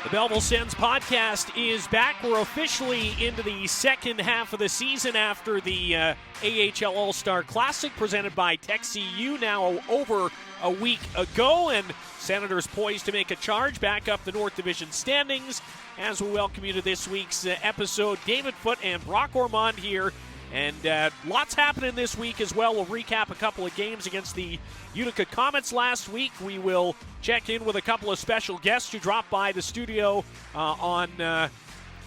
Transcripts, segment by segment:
The Belleville Sens podcast is back. We're officially into the second half of the season after the AHL All-Star Classic presented by TechCU now over a week ago. And Senators poised to make a charge back up the North Division standings as we welcome you to this week's episode. David Foote and Brock Ormond here. And lots happening this week as well. We'll recap a couple of games against the Utica Comets last week. We will check in with a couple of special guests who dropped by the studio on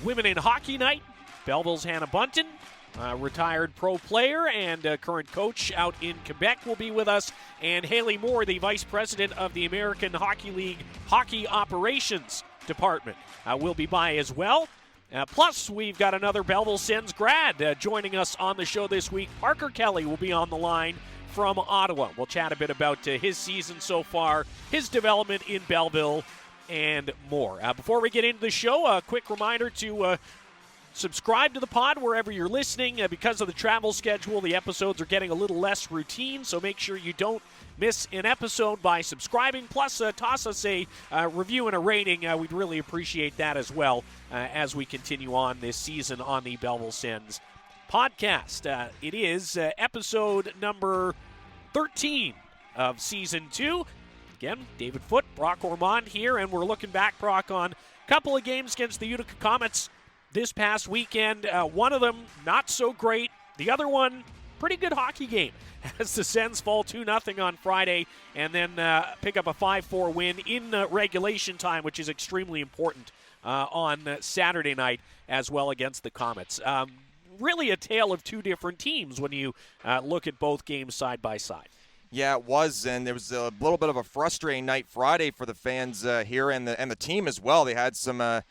Women in Hockey Night. Belleville's Hanna Bunton, retired pro player and current coach out in Quebec, will be with us. And Hayley Moore, the vice president of the American Hockey League Hockey Operations Department, will be by as well. Plus, we've got another Belleville Sens grad joining us on the show this week. Parker Kelly will be on the line from Ottawa. We'll chat a bit about his season so far, his development in Belleville, and more. Before we get into the show, a quick reminder to subscribe to the pod wherever you're listening. Because of the travel schedule, the episodes are getting a little less routine, so make sure you don't miss an episode by subscribing. Plus, toss us a review and a rating. We'd really appreciate that as well as we continue on this season on the Belleville Sens podcast. It is episode number 13 of Season 2. Again, David Foote, Brock Ormond here, and we're looking back, Brock, on a couple of games against the Utica Comets this past weekend. One of them not so great. The other one, pretty good hockey game as the Sens fall 2-0 on Friday and then pick up a 5-4 win in regulation time, which is extremely important on Saturday night as well against the Comets. Really a tale of two different teams when you look at both games side by side. Yeah, it was, and there was a little bit of a frustrating night Friday for the fans here and the team as well. They had some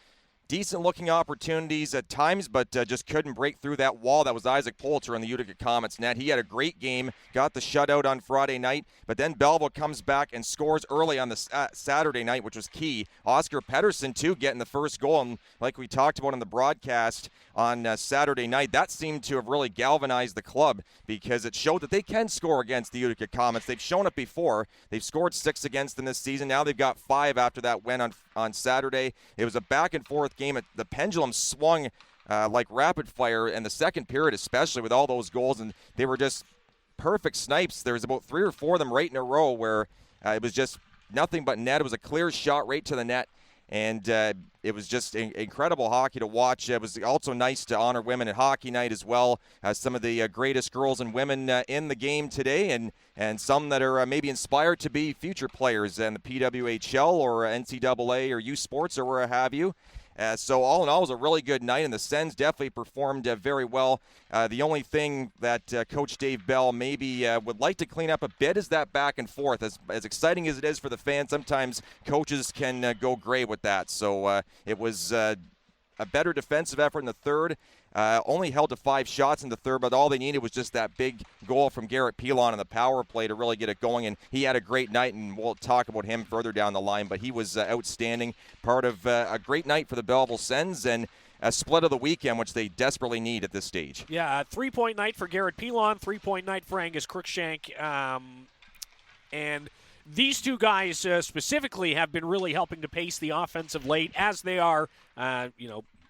decent-looking opportunities at times, but just couldn't break through that wall. That was Isaac Poulter on the Utica Comets net. He had a great game, got the shutout on Friday night, but then Belleville comes back and scores early on the Saturday night, which was key. Oscar Pettersson, too, getting the first goal, and like we talked about in the broadcast on Saturday night, that seemed to have really galvanized the club because it showed that they can score against the Utica Comets. They've shown it before. They've scored 6 against them this season. Now they've got 5 after that win on Saturday. It was a back-and-forth game. The pendulum swung like rapid fire in the second period, especially with all those goals, and they were just perfect snipes. There was about 3 or 4 of them right in a row where it was just nothing but net. It was a clear shot right to the net, and it was just incredible hockey to watch. It was also nice to honor Women in Hockey Night as well, some of the greatest girls and women in the game today, and some that are maybe inspired to be future players in the PWHL or NCAA or U Sports or where have you. So all in all, it was a really good night, and the Sens definitely performed very well. The only thing that Coach Dave Bell maybe would like to clean up a bit is that back and forth. As exciting as it is for the fans, sometimes coaches can go gray with that. So it was a better defensive effort in the third. Only held to 5 shots in the third, but all they needed was just that big goal from Garrett Pilon on the power play to really get it going, and he had a great night, and we'll talk about him further down the line, but he was outstanding, part of a great night for the Belleville Sens, and a split of the weekend, which they desperately need at this stage. Yeah, 3-point night for Garrett Pilon, 3-point night for Angus Cruikshank, and these two guys specifically have been really helping to pace the offense of late, as they are,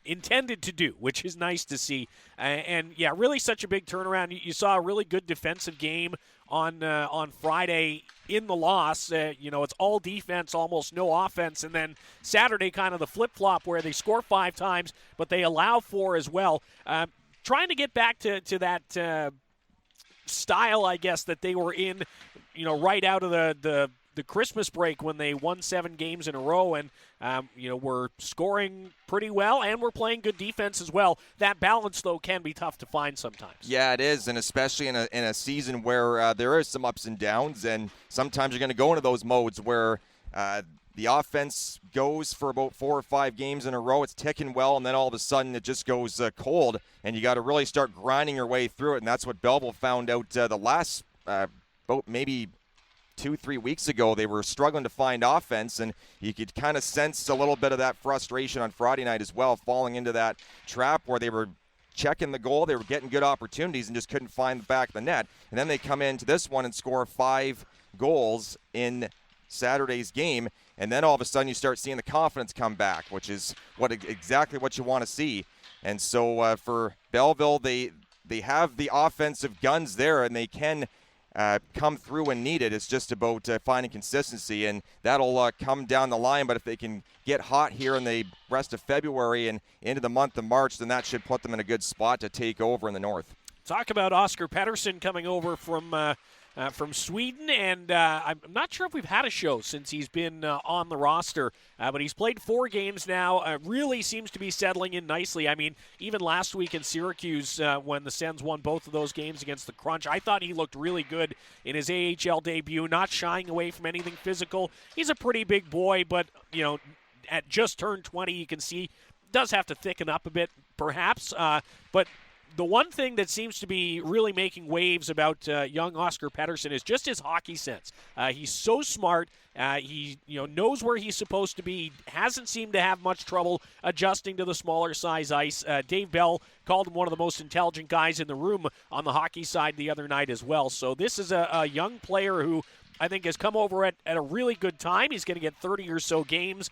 intended to do, which is nice to see. And yeah, really such a big turnaround. You saw a really good defensive game on Friday in the loss. It's all defense, almost no offense. And then Saturday, kind of the flip-flop where they score 5 times, but they allow 4 as well. Trying to get back to that style, I guess, that they were in, right out of the Christmas break when they won 7 games in a row and, we're scoring pretty well and we're playing good defense as well. That balance, though, can be tough to find sometimes. Yeah, it is, and especially in a season where there is some ups and downs, and sometimes you're going to go into those modes where the offense goes for about 4 or 5 games in a row. It's ticking well, and then all of a sudden it just goes cold, and you got to really start grinding your way through it, and that's what Belleville found out the last about maybe 2-3 weeks ago. They were struggling to find offense, and you could kind of sense a little bit of that frustration on Friday night as well, falling into that trap where they were checking the goal, they were getting good opportunities and just couldn't find the back of the net. And then they come into this one and score 5 goals in Saturday's game, And then all of a sudden you start seeing the confidence come back, which is exactly what you want to see. And so for Belleville, they have the offensive guns there, and they can come through when needed. It's just about finding consistency, and that'll come down the line. But if they can get hot here in the rest of February and into the month of March, then that should put them in a good spot to take over in the north. Talk about Oscar Pettersson coming over from Sweden, and I'm not sure if we've had a show since he's been on the roster, but he's played 4 games now, really seems to be settling in nicely. I mean, even last week in Syracuse when the Sens won both of those games against the Crunch, I thought he looked really good in his AHL debut, not shying away from anything physical. He's a pretty big boy, but, at just turned 20, you can see does have to thicken up a bit, perhaps, but the one thing that seems to be really making waves about young Oscar Pettersson is just his hockey sense. He's so smart. He knows where he's supposed to be. He hasn't seemed to have much trouble adjusting to the smaller size ice. Dave Bell called him one of the most intelligent guys in the room on the hockey side the other night as well. So this is a young player who I think has come over at a really good time. He's going to get 30 or so games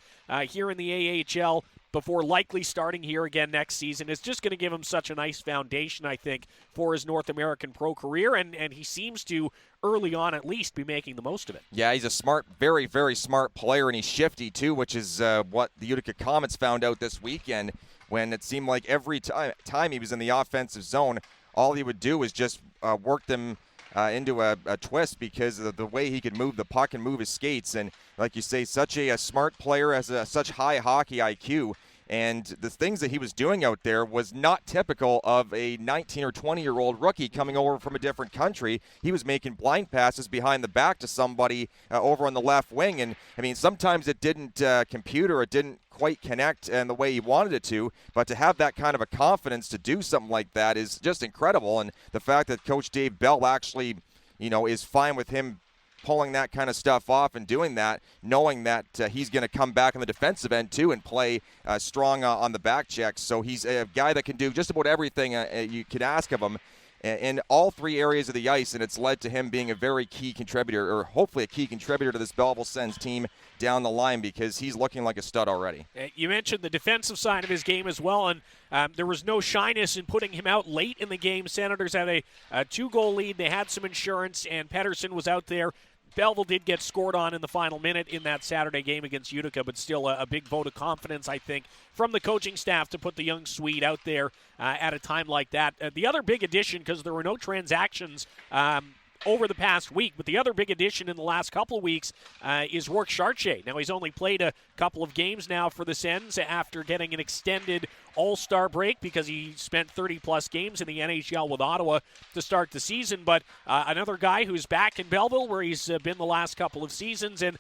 here in the AHL before likely starting here again next season. It's just going to give him such a nice foundation, I think, for his North American pro career, and he seems to, early on at least, be making the most of it. Yeah, he's a smart, very, very smart player, and he's shifty, too, which is what the Utica Comets found out this weekend when it seemed like every time he was in the offensive zone, all he would do was just work them into a twist because of the way he could move the puck and move his skates. And like you say, such a smart player, has such high hockey IQ. And the things that he was doing out there was not typical of a 19 or 20-year-old rookie coming over from a different country. He was making blind passes behind the back to somebody over on the left wing. And, I mean, sometimes it didn't compute or it didn't quite connect in the way he wanted it to. But to have that kind of a confidence to do something like that is just incredible. And the fact that Coach Dave Bell actually, is fine with him pulling that kind of stuff off and doing that, knowing that he's going to come back on the defensive end too and play strong on the back checks. So he's a guy that can do just about everything you could ask of him in all 3 areas of the ice, and it's led to him being a very key contributor, or hopefully a key contributor to this Belleville Sens team down the line, because he's looking like a stud already. You mentioned the defensive side of his game as well, and there was no shyness in putting him out late in the game. Senators had a 2-goal lead. They had some insurance, and Pettersson was out there. Belleville did get scored on in the final minute in that Saturday game against Utica, but still a big vote of confidence, I think, from the coaching staff to put the young Swede out there at a time like that. The other big addition, because there were no transactions over the past week, but the other big addition in the last couple of weeks is Rourke Chartier. Now, he's only played a couple of games now for the Sens after getting an extended all-star break because he spent 30-plus games in the NHL with Ottawa to start the season. But another guy who's back in Belleville where he's been the last couple of seasons and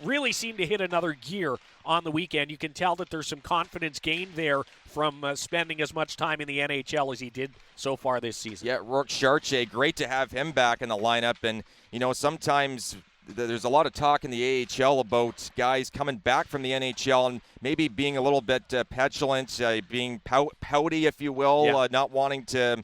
really seemed to hit another gear on the weekend. You can tell that there's some confidence gained there from spending as much time in the NHL as he did so far this season. Yeah, Rourke Chartier, great to have him back in the lineup. And, sometimes there's a lot of talk in the AHL about guys coming back from the NHL and maybe being a little bit petulant, being pouty, if you will, not wanting to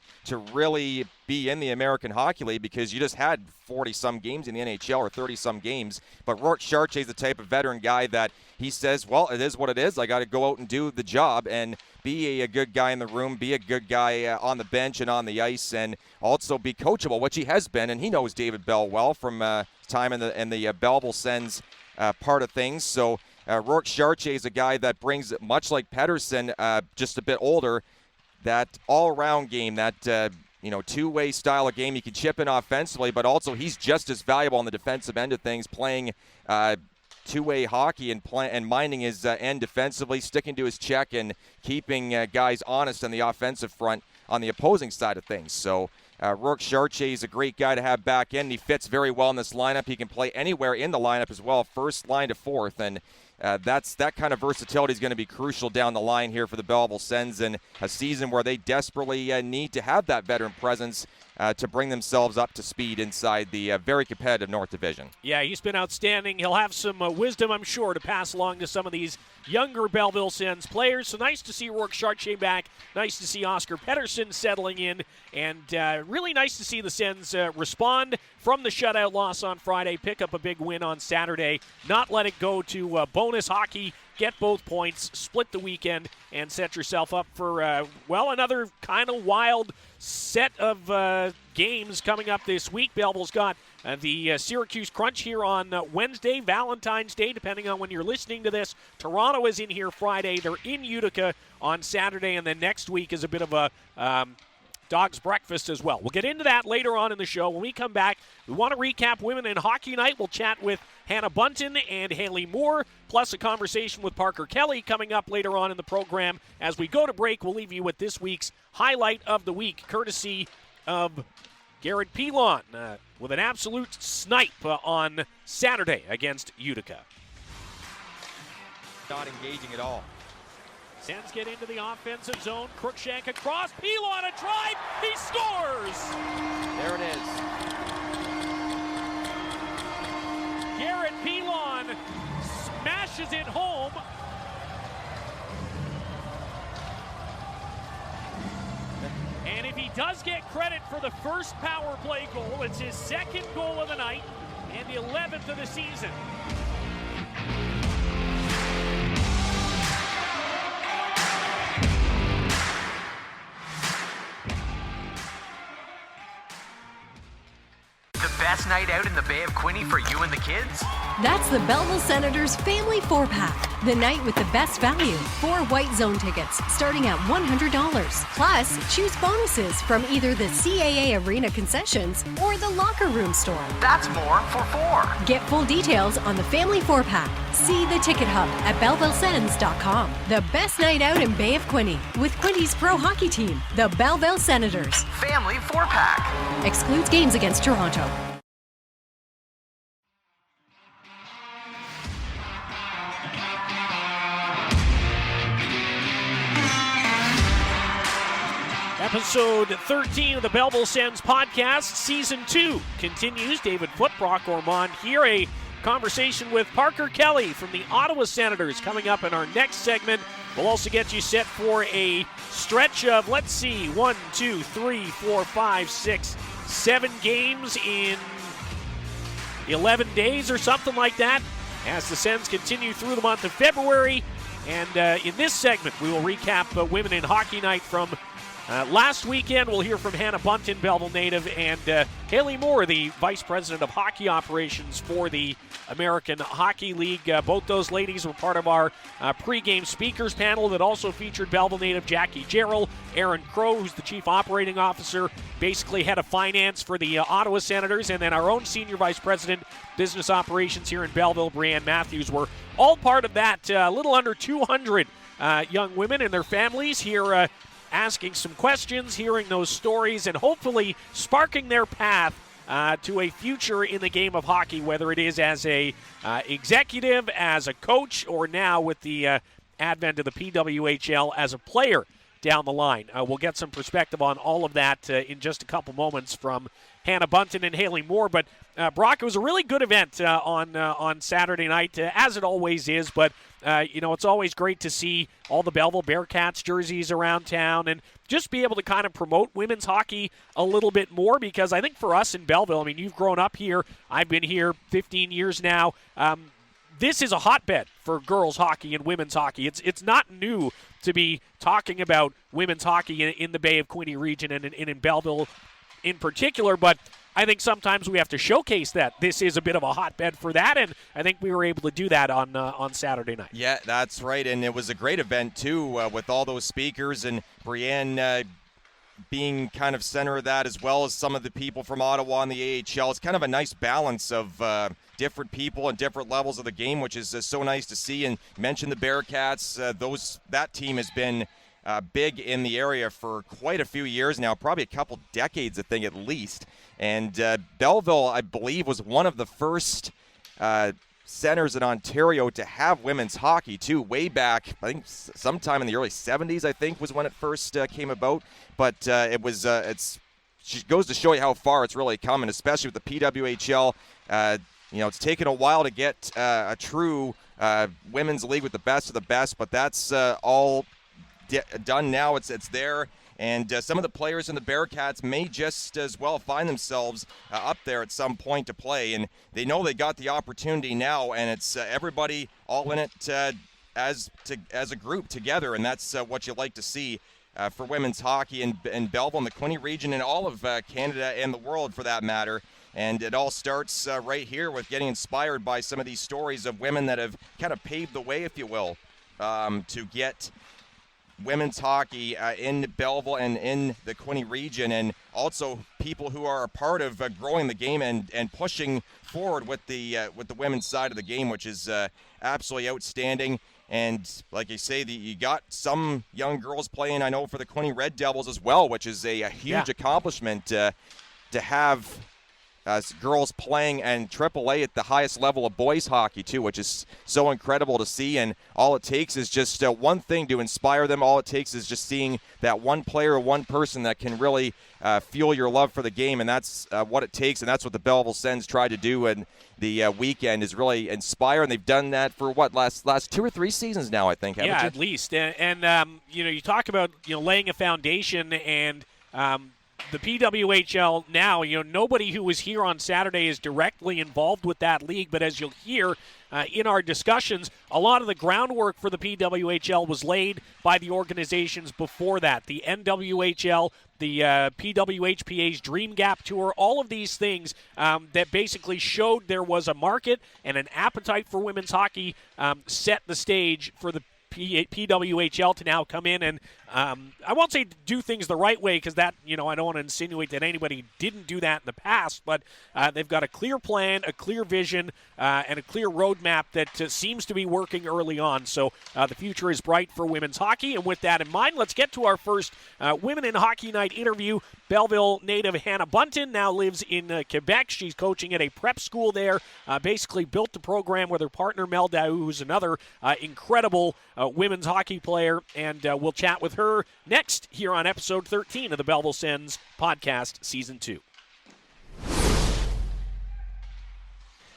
really be in the American Hockey League because you just had 40-some games in the NHL or 30-some games. But Rourke Chartier is the type of veteran guy that he says, well, it is what it is. I got to go out and do the job and be a good guy in the room, be a good guy on the bench and on the ice, and also be coachable, which he has been. And he knows David Bell well from time in the Belleville Sens part of things. So Rourke Chartier is a guy that brings, much like Pettersson, just a bit older, that all-around game, that two-way style of game. He can chip in offensively, but also he's just as valuable on the defensive end of things, playing two-way hockey and minding his end defensively, sticking to his check and keeping guys honest on the offensive front on the opposing side of things. So Rourke Chartier is a great guy to have back in. He fits very well in this lineup. He can play anywhere in the lineup as well, first line to fourth. And that kind of versatility is going to be crucial down the line here for the Belleville Sens in a season where they desperately need to have that veteran presence to bring themselves up to speed inside the very competitive North Division. Yeah, he's been outstanding. He'll have some wisdom, I'm sure, to pass along to some of these younger Belleville Sens players. So nice to see Rourke Chartier back. Nice to see Oscar Pettersson settling in. And really nice to see the Sens respond from the shutout loss on Friday, pick up a big win on Saturday, not let it go to bonus hockey, get both points, split the weekend, and set yourself up for, another kind of wild set of games coming up this week. Belleville's got the Syracuse Crunch here on Wednesday, Valentine's Day, depending on when you're listening to this. Toronto is in here Friday. They're in Utica on Saturday, and then next week is a bit of a dog's breakfast as well. We'll get into that later on in the show. When we come back, we want to recap Women in Hockey Night. We'll chat with Hanna Bunton and Hayley Moore, plus a conversation with Parker Kelly coming up later on in the program. As we go to break, we'll leave you with this week's highlight of the week, courtesy of Garrett Pilon with an absolute snipe on Saturday against Utica. Not engaging at all. Sens get into the offensive zone. Crookshank across. Pilon a drive. He scores! There it is. Garrett Pilon smashes it home. And if he does get credit for the first power play goal, it's his second goal of the night and the 11th of the season. The best night out in the Bay of Quinte for you and the kids? That's the Belleville Senators Family 4-Pack. The night with the best value. 4 white zone tickets starting at $100. Plus, choose bonuses from either the CAA Arena concessions or the locker room store. That's more for 4. Get full details on the Family 4-Pack. See the ticket hub at BellevilleSens.com. The best night out in Bay of Quinte with Quinte's pro hockey team, the Belleville Senators. Family 4-Pack. Excludes games against Toronto. Episode 13 of the Belleville Sens podcast, Season 2 continues. David Foote, Brock Ormond here. A conversation with Parker Kelly from the Ottawa Senators coming up in our next segment. We'll also get you set for a stretch of, 7 games in 11 days or something like that as the Sens continue through the month of February. And in this segment, we will recap Women in Hockey Night from last weekend. We'll hear from Hanna Bunton, Belleville native, and Hayley Moore, the Vice President of Hockey Operations for the American Hockey League. Both those ladies were part of our pregame speakers panel that also featured Belleville native Jackie Jarrell, Aaron Crow, who's the Chief Operating Officer, basically head of finance for the Ottawa Senators, and then our own Senior Vice President, Business Operations here in Belleville, Brianne Matthews, were all part of that. A little under 200 young women and their families here asking some questions, hearing those stories, and hopefully sparking their path to a future in the game of hockey, whether it is as a executive, as a coach, or now with the advent of the PWHL as a player down the line. We'll get some perspective on all of that in just a couple moments from Hanna Bunton and Hayley Moore. But Brock, it was a really good event on Saturday night, as it always is. But it's always great to see all the Belleville Bearcats jerseys around town and just be able to kind of promote women's hockey a little bit more, because I think for us in Belleville, I mean, you've grown up here. I've been here 15 years now. This is a hotbed for girls hockey and women's hockey. It's not new to be talking about women's hockey in the Bay of Quinte region and in Belleville in particular, but I think sometimes we have to showcase that this is a bit of a hotbed for that, and I think we were able to do that on Saturday night. Yeah, that's right, and it was a great event, too, with all those speakers, and Brianne being kind of center of that, as well as some of the people from Ottawa and the AHL. It's kind of a nice balance of different people and different levels of the game, which is so nice to see. And mention the Bearcats. That team has been big in the area for quite a few years now, probably a couple decades, I think, at least. And Belleville, I believe, was one of the first centers in Ontario to have women's hockey too. Way back, I think sometime in the early 70s, I think was when it first came about. But it goes to show you how far it's really come, and especially with the PWHL. It's taken a while to get a true women's league with the best of the best, but that's all done now. It's there. And some of the players in the Bearcats may just as well find themselves up there at some point to play. And they know they got the opportunity now, and it's everybody all in it as a group together. And that's what you like to see for women's hockey in Belleville and the Quinte region and all of Canada and the world for that matter. And it all starts right here with getting inspired by some of these stories of women that have kind of paved the way, if you will, to get women's hockey in Belleville and in the Quinte region, and also people who are a part of growing the game and pushing forward with the women's side of the game, which is absolutely outstanding. And like you say, you got some young girls playing, I know, for the Quinte Red Devils as well, which is a huge accomplishment to have girls playing and AAA at the highest level of boys hockey too, which is so incredible to see. And all it takes is just one thing to inspire them. All it takes is just seeing that one player, one person that can really fuel your love for the game, and that's what it takes. And that's what the Belleville Sens tried to do in the weekend, is really inspire. And they've done that for last 2 or 3 seasons now, I think. Yeah, at least. And you talk about laying a foundation, and the PWHL now, nobody who was here on Saturday is directly involved with that league, but as you'll hear in our discussions, a lot of the groundwork for the PWHL was laid by the organizations before that. The NWHL, the PWHPA's Dream Gap Tour, all of these things that basically showed there was a market and an appetite for women's hockey set the stage for the PWHL to now come in and I won't say do things the right way, because that, I don't want to insinuate that anybody didn't do that in the past, but they've got a clear plan, a clear vision, and a clear roadmap that seems to be working early on. So the future is bright for women's hockey. And with that in mind, let's get to our first Women in Hockey Night interview. Belleville native Hanna Bunton now lives in Quebec. She's coaching at a prep school there, basically built the program with her partner Mel Daou, who's another incredible women's hockey player, and we'll chat with her next here on episode 13 of the Belleville Sens podcast season 2.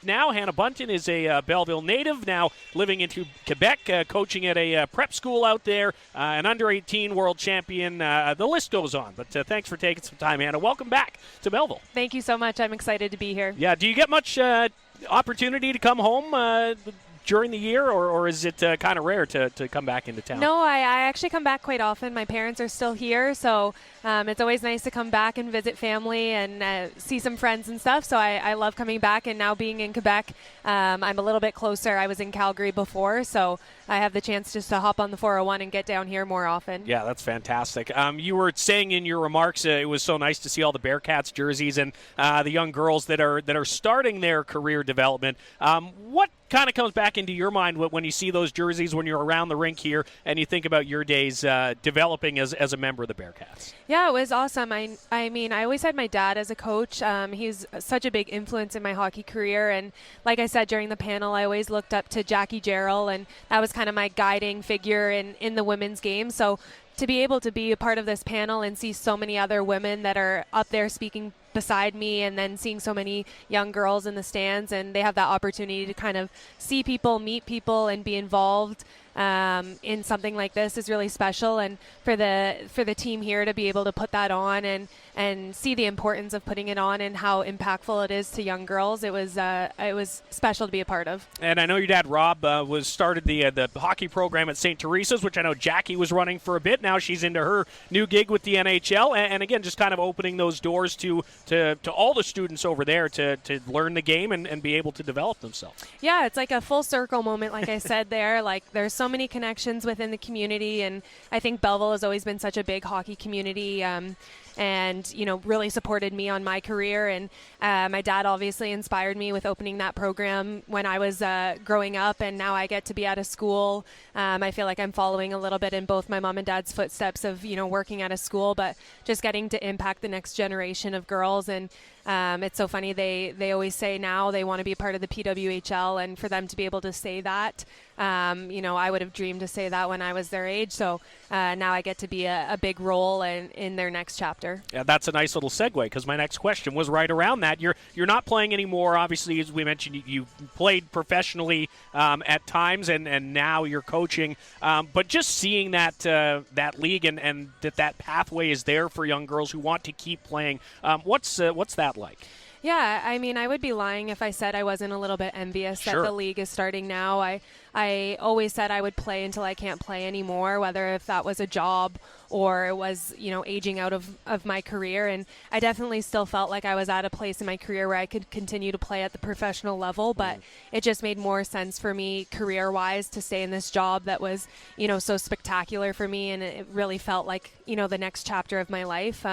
Now, Hanna Bunton is a Belleville native, now living in Quebec, coaching at a prep school out there, an under-18 world champion. The list goes on, but thanks for taking some time, Hanna. Welcome back to Belleville. Thank you so much. I'm excited to be here. Yeah, do you get much opportunity to come home during the year, or is it kind of rare to come back into town? No, I actually come back quite often. My parents are still here, so it's always nice to come back and visit family and see some friends and stuff. So I love coming back, and now being in Quebec, I'm a little bit closer. I was in Calgary before, so I have the chance just to hop on the 401 and get down here more often. Yeah, that's fantastic. You were saying in your remarks it was so nice to see all the Bearcats jerseys and the young girls that are starting their career development. What kind of comes back into your mind when you see those jerseys when you're around the rink here and you think about your days developing as a member of the Bearcats? Yeah, it was awesome. I mean, I always had my dad as a coach. He's such a big influence in my hockey career, and like I said during the panel, I always looked up to Jackie Jarrell, and that was kind of my guiding figure in the women's game. So to be able to be a part of this panel and see so many other women that are up there speaking beside me, and then seeing so many young girls in the stands, and they have that opportunity to kind of see people, meet people, and be involved in something like this is really special. And for the team here to be able to put that on and see the importance of putting it on and how impactful it is to young girls, it was special to be a part of. And I know your dad Rob started the hockey program at St. Teresa's, which I know Jackie was running for a bit. Now she's into her new gig with the NHL, and again, just kind of opening those doors to all the students over there to learn the game and be able to develop themselves. Yeah, it's like a full circle moment, like I said there. Like, there's so many connections within the community, and I think Belleville has always been such a big hockey community, and really supported me on my career. And my dad obviously inspired me with opening that program when I was growing up, and now I get to be at a school. I feel like I'm following a little bit in both my mom and dad's footsteps of working at a school, but just getting to impact the next generation of girls. And It's so funny. They always say now they want to be a part of the PWHL, and for them to be able to say that, I would have dreamed to say that when I was their age. So now I get to be a big role in their next chapter. Yeah, that's a nice little segue, because my next question was right around that. You're not playing anymore. Obviously, as we mentioned, you played professionally at times, and now you're coaching. But just seeing that league and that pathway is there for young girls who want to keep playing. What's that like? Yeah, I mean, I would be lying if I said I wasn't a little bit envious that the league is starting now. I always said I would play until I can't play anymore, whether if that was a job or it was, aging out of my career. And I definitely still felt like I was at a place in my career where I could continue to play at the professional level, but it just made more sense for me career-wise to stay in this job that was, so spectacular for me, and it really felt like, the next chapter of my life.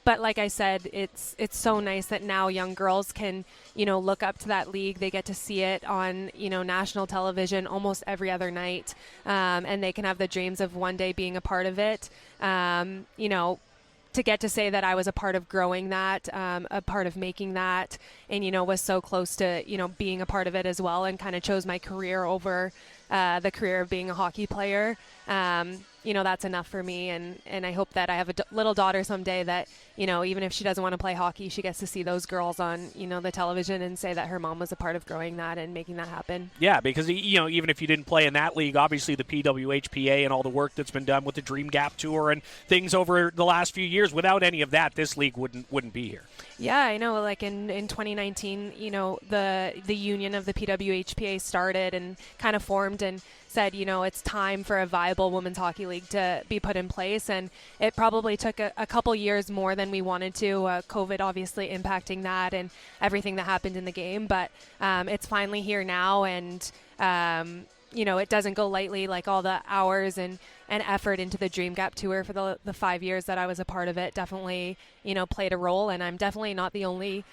But like I said, it's so nice that now young girls can, look up to that league. They get to see it on, national television almost every other night, and they can have the dreams of one day being a part of it. To get to say that I was a part of growing that, a part of making that, and, was so close to, being a part of it as well, and kind of chose my career over the career of being a hockey player. That's enough for me, and I hope that I have a little daughter someday that, even if she doesn't want to play hockey, she gets to see those girls on, the television and say that her mom was a part of growing that and making that happen. Yeah, because, even if you didn't play in that league, obviously the PWHPA and all the work that's been done with the Dream Gap Tour and things over the last few years, without any of that, this league wouldn't be here. Yeah, I know. Like in 2019, the union of the PWHPA started and kind of formed and said, it's time for a viable women's hockey league to be put in place. And it probably took a couple years more than we wanted to, COVID obviously impacting that and everything that happened in the game. But it's finally here now, and it doesn't go lightly, like all the hours and effort into the Dream Gap Tour for the 5 years that I was a part of it definitely, played a role. And I'm definitely not the only,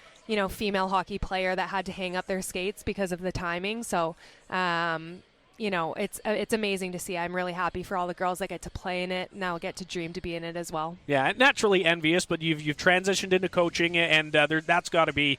female hockey player that had to hang up their skates because of the timing. So, it's amazing to see. I'm really happy for all the girls that get to play in it. Now get to dream to be in it as well. Yeah, naturally envious, but you've transitioned into coaching, and that's got to be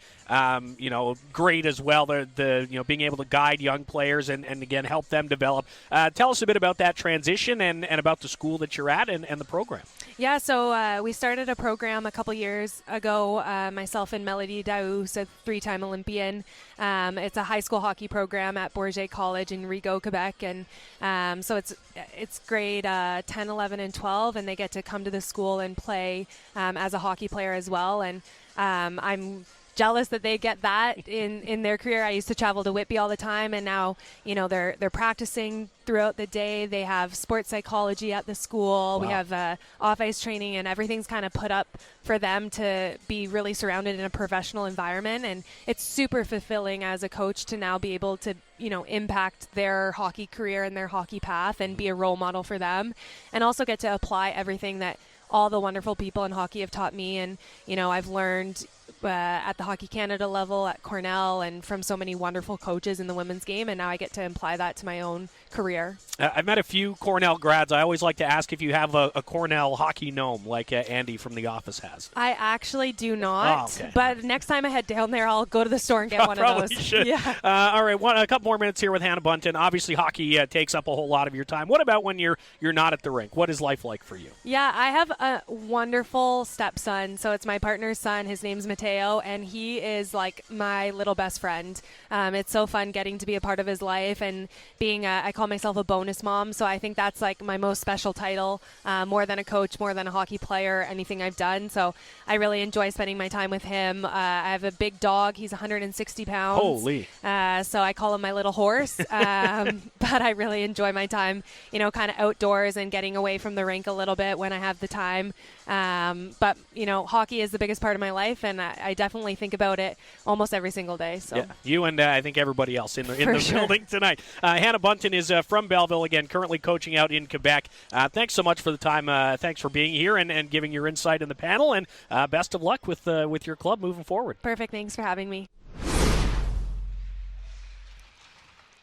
great as well. The being able to guide young players and again help them develop. Tell us a bit about that transition and about the school that you're at and the program. Yeah, so we started a program a couple years ago. Myself and Melody Daoust, a 3-time Olympian. It's a high school hockey program at Bourget College in Rigaud, Quebec, and so it's grade 10, 11, and 12, and they get to come to the school and play as a hockey player as well. And I'm jealous that they get that in their career. I used to travel to Whitby all the time, and now they're practicing throughout the day. They have sports psychology at the school. Wow. We have off-ice training, and everything's kind of put up for them to be really surrounded in a professional environment. And it's super fulfilling as a coach to now be able to impact their hockey career and their hockey path and be a role model for them, and also get to apply everything that all the wonderful people in hockey have taught me. And I've learned at the Hockey Canada level, at Cornell, and from so many wonderful coaches in the women's game, and now I get to apply that to my own career. I've met a few Cornell grads. I always like to ask if you have a Cornell hockey gnome like Andy from The Office has. I actually do not, okay. But next time I head down there, I'll go to the store and get one of those. Should. Yeah. All right, a couple more minutes here with Hanna Bunton. Obviously, hockey takes up a whole lot of your time. What about when you're not at the rink? What is life like for you? Yeah, I have a wonderful stepson. So it's my partner's son. His name's Mateo, and he is like my little best friend. It's so fun getting to be a part of his life and being I call myself a bonus mom. So I think that's like my most special title, more than a coach, more than a hockey player, anything I've done. So I really enjoy spending my time with him. I have a big dog. He's 160 pounds. Holy. So I call him my little horse. But I really enjoy my time, kind of outdoors and getting away from the rink a little bit when I have the time. But hockey is the biggest part of my life, and I definitely think about it almost every single day. So yeah, you and I think everybody else in the sure. building tonight. Hanna Bunton is from Belleville, again, currently coaching out in Quebec. Thanks so much for the time. Thanks for being here and giving your insight in the panel, and best of luck with your club moving forward. Perfect. Thanks for having me.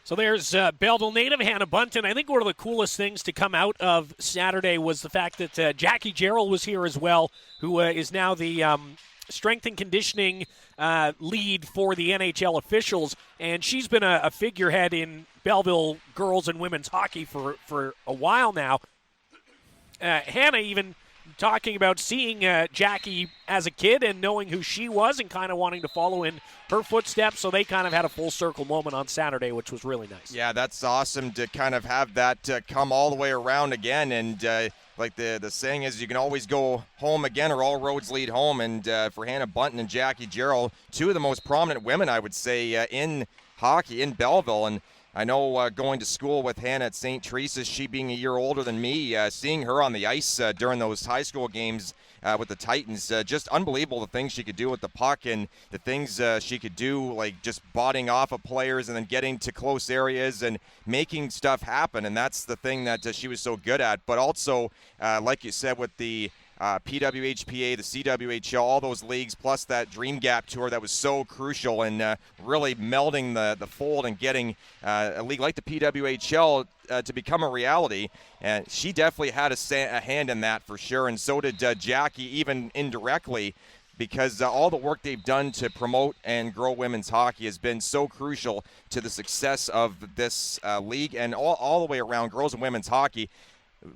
So there's Belleville native Hanna Bunton. I think one of the coolest things to come out of Saturday was the fact that Jackie Gerald was here as well, who is now the strength and conditioning lead for the NHL officials, and she's been a figurehead in Belleville girls and women's hockey for a while now. Hanna even talking about seeing Jackie as a kid and knowing who she was and kind of wanting to follow in her footsteps, so they kind of had a full circle moment on Saturday, which was really nice. Yeah, that's awesome to kind of have that come all the way around again, and like the saying is, you can always go home again, or all roads lead home. And for Hanna Bunton and Jackie Gerald, two of the most prominent women, I would say, in hockey in Belleville. And I know going to school with Hanna at St. Teresa's, she being a year older than me, seeing her on the ice during those high school games with the Titans, just unbelievable the things she could do with the puck, and the things she could do, like just bodying off of players and then getting to close areas and making stuff happen. And that's the thing that she was so good at. But also, like you said, with the PWHPA, the CWHL, all those leagues, plus that Dream Gap tour that was so crucial in really melding the fold and getting a league like the PWHL to become a reality. And she definitely had a hand in that for sure, and so did Jackie, even indirectly, because all the work they've done to promote and grow women's hockey has been so crucial to the success of this league and all the way around girls and women's hockey.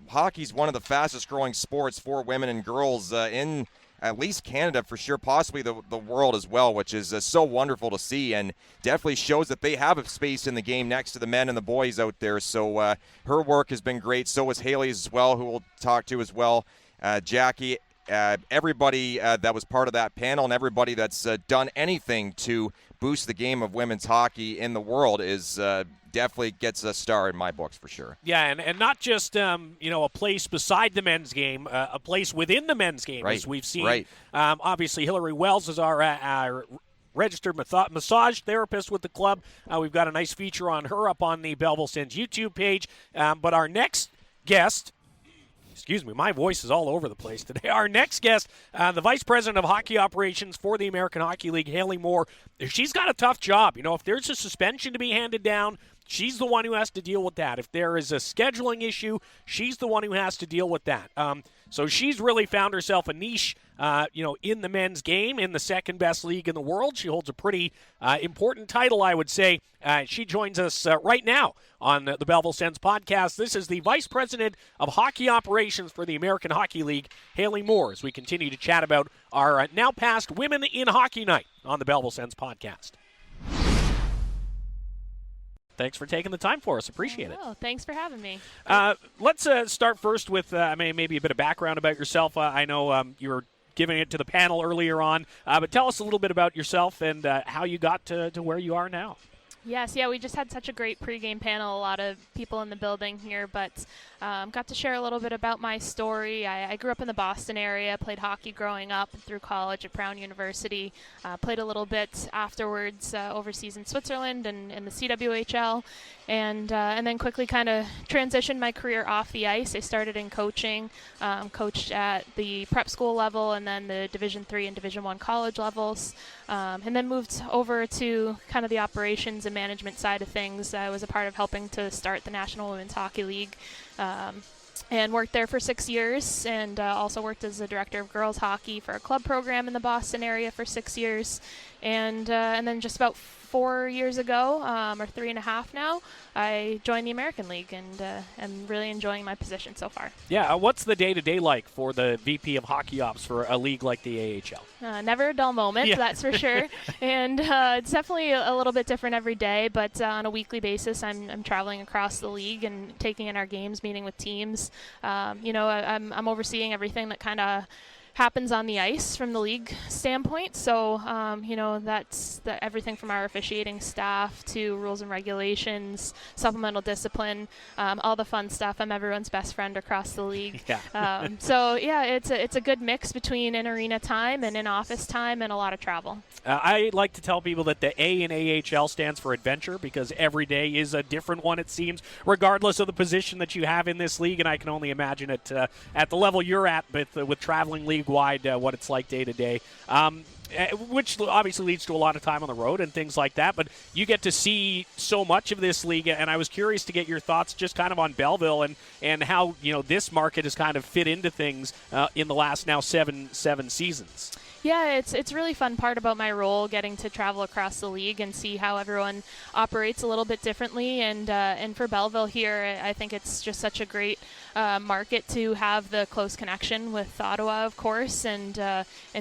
Hockey's one of the fastest growing sports for women and girls in at least Canada for sure, possibly the world as well, which is so wonderful to see, and definitely shows that they have a space in the game next to the men and the boys out there. So her work has been great. So was Hayley's as well, who we'll talk to as well. Jackie, everybody that was part of that panel, and everybody that's done anything to boost the game of women's hockey in the world is definitely gets a star in my books for sure. Yeah, and not just a place beside the men's game, a place within the men's game, right, as we've seen. Right. Obviously, Hillary Wells is our registered massage therapist with the club. We've got a nice feature on her up on the Belleville Sens YouTube page. But our next guest, excuse me, my voice is all over the place today. Our next guest, the Vice President of Hockey Operations for the American Hockey League, Hayley Moore. She's got a tough job. If there's a suspension to be handed down, she's the one who has to deal with that. If there is a scheduling issue, she's the one who has to deal with that. So she's really found herself a niche, in the men's game, in the second best league in the world. She holds a pretty important title, I would say. She joins us right now on the Belleville Sens podcast. This is the Vice President of Hockey Operations for the American Hockey League, Hayley Moore, as we continue to chat about our now past Women in Hockey Night on the Belleville Sens podcast. Thanks for taking the time for us. Appreciate it. Oh, thanks for having me. Let's start first with maybe a bit of background about yourself. I know you were giving it to the panel earlier on, but tell us a little bit about yourself and how you got to where you are now. Yes, we just had such a great pregame panel, a lot of people in the building here, but got to share a little bit about my story. I grew up in the Boston area, played hockey growing up and through college at Brown University, played a little bit afterwards overseas in Switzerland and in the CWHL, and then quickly kind of transitioned my career off the ice. I started in coaching, coached at the prep school level and then the Division III and Division I college levels, and then moved over to kind of the operations and management side of things. I was a part of helping to start the National Women's Hockey League, and worked there for 6 years, and also worked as the director of girls hockey for a club program in the Boston area for 6 years, and then just about 4 years ago, or 3.5 now, I joined the American League, and I'm really enjoying my position so far. Yeah, what's the day-to-day like for the VP of Hockey Ops for a league like the AHL? Never a dull moment, that's for sure. And it's definitely a little bit different every day, but on a weekly basis, I'm traveling across the league and taking in our games, meeting with teams. I'm overseeing everything that kind of happens on the ice from the league standpoint. So, that's everything from our officiating staff to rules and regulations, supplemental discipline, all the fun stuff. I'm everyone's best friend across the league. It's a good mix between in-arena time and in-office time and a lot of travel. I like to tell people that the A in AHL stands for adventure, because every day is a different one, it seems, regardless of the position that you have in this league. And I can only imagine it at the level you're at with traveling league-wide, what it's like day to day. Which obviously leads to a lot of time on the road and things like that, but you get to see so much of this league, and I was curious to get your thoughts just kind of on Belleville and how this market has kind of fit into things in the last now seven seasons. Yeah, it's really fun part about my role, getting to travel across the league and see how everyone operates a little bit differently. And for Belleville here, I think it's just such a great market to have the close connection with Ottawa, of course, and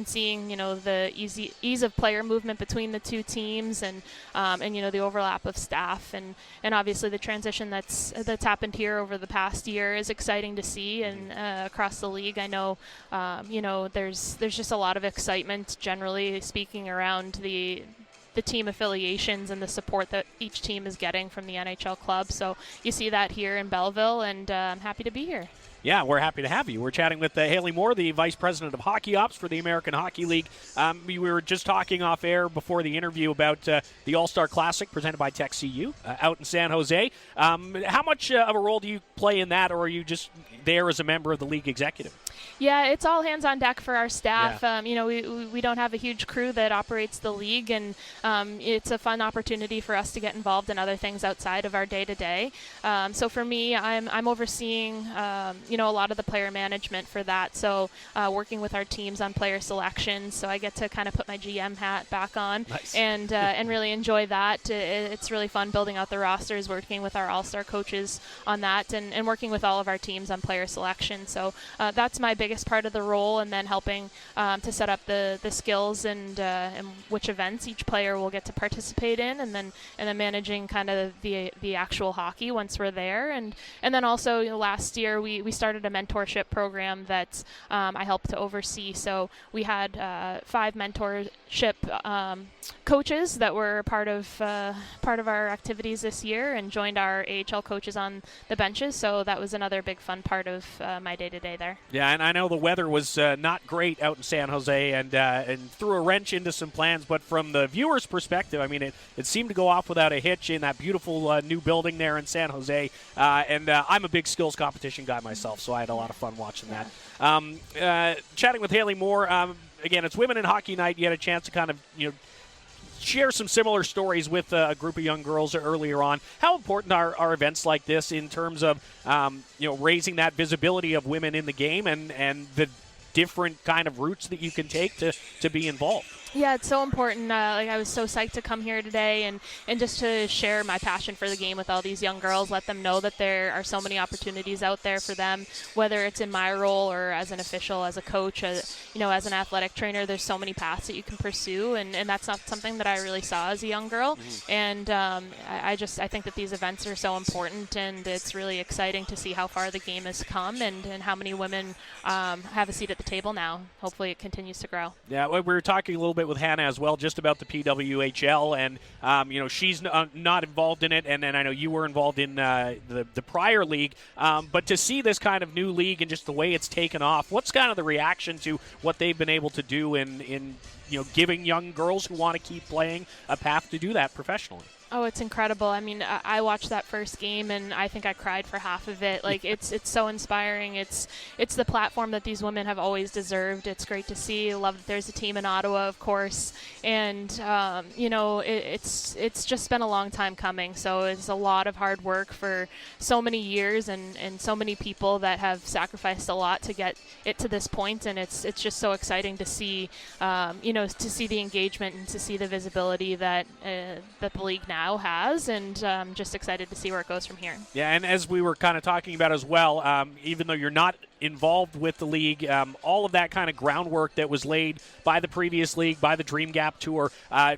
seeing the ease of player movement between the two teams, and the overlap of staff, and obviously the transition that's happened here over the past year is exciting to see, and across the league, I know there's just a lot of excitement, generally speaking, around the team affiliations and the support that each team is getting from the NHL club. So you see that here in Belleville, and I'm happy to be here. Yeah, we're happy to have you. We're chatting with Hayley Moore, the Vice President of Hockey Ops for the American Hockey League. We were just talking off air before the interview about the All-Star Classic presented by Tech CU out in San Jose. How much of a role do you play in that, or are you just there as a member of the league executive? Yeah, it's all hands on deck for our staff. Yeah. We don't have a huge crew that operates the league, and it's a fun opportunity for us to get involved in other things outside of our day-to-day. So for me, I'm overseeing a lot of the player management for that. So working with our teams on player selection. So I get to kind of put my GM hat back on. Nice. and really enjoy that. It's really fun building out the rosters, working with our all-star coaches on that, and working with all of our teams on player selection. So that's my biggest part of the role, and then helping to set up the skills and which events each player will get to participate in, and then managing kind of the actual hockey once we're there. And then also last year we started a mentorship program that I helped to oversee. So we had 5 mentorship coaches that were part of our activities this year, and joined our AHL coaches on the benches. So that was another big fun part of my day-to-day there. Yeah, and I know the weather was not great out in San Jose, and threw a wrench into some plans. But from the viewer's perspective, I mean, it seemed to go off without a hitch in that beautiful new building there in San Jose. And I'm a big skills competition guy myself, so I had a lot of fun watching that. Chatting with Hayley Moore, again, it's Women in Hockey Night. You had a chance to kind of share some similar stories with a group of young girls earlier on. How important are events like this in terms of raising that visibility of women in the game, and the different kind of routes that you can take to be involved? Yeah, it's so important. I was so psyched to come here today and just to share my passion for the game with all these young girls, let them know that there are so many opportunities out there for them, whether it's in my role or as an official, as a coach, as an athletic trainer. There's so many paths that you can pursue, and that's not something that I really saw as a young girl. Mm-hmm. And I think that these events are so important, and it's really exciting to see how far the game has come, and how many women have a seat at the table now. Hopefully it continues to grow. Yeah, we were talking a little bit with Hanna as well, just about the PWHL, and she's not involved in it, and then I know you were involved in the prior league, but to see this kind of new league and just the way it's taken off, what's kind of the reaction to what they've been able to do in giving young girls who want to keep playing a path to do that professionally? Oh, it's incredible. I mean, I watched that first game, and I think I cried for half of it. Like, it's so inspiring. It's the platform that these women have always deserved. It's great to see. I love that there's a team in Ottawa, of course. And, it's just been a long time coming. So it's a lot of hard work for so many years, and so many people that have sacrificed a lot to get it to this point. And it's just so exciting to see, to see the engagement and to see the visibility that the league now has, and just excited to see where it goes from here. Yeah, and as we were kind of talking about as well, even though you're not involved with the league, all of that kind of groundwork that was laid by the previous league, by the Dream Gap Tour,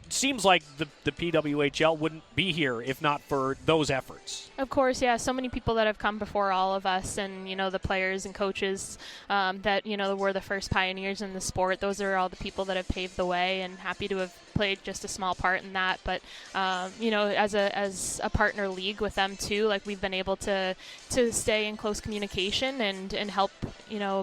seems like the PWHL wouldn't be here if not for those efforts. Of course, yeah. So many people that have come before all of us, and the players and coaches that were the first pioneers in the sport. Those are all the people that have paved the way, and happy to have played just a small part in that. But as a partner league with them too, like, we've been able to stay in close communication and help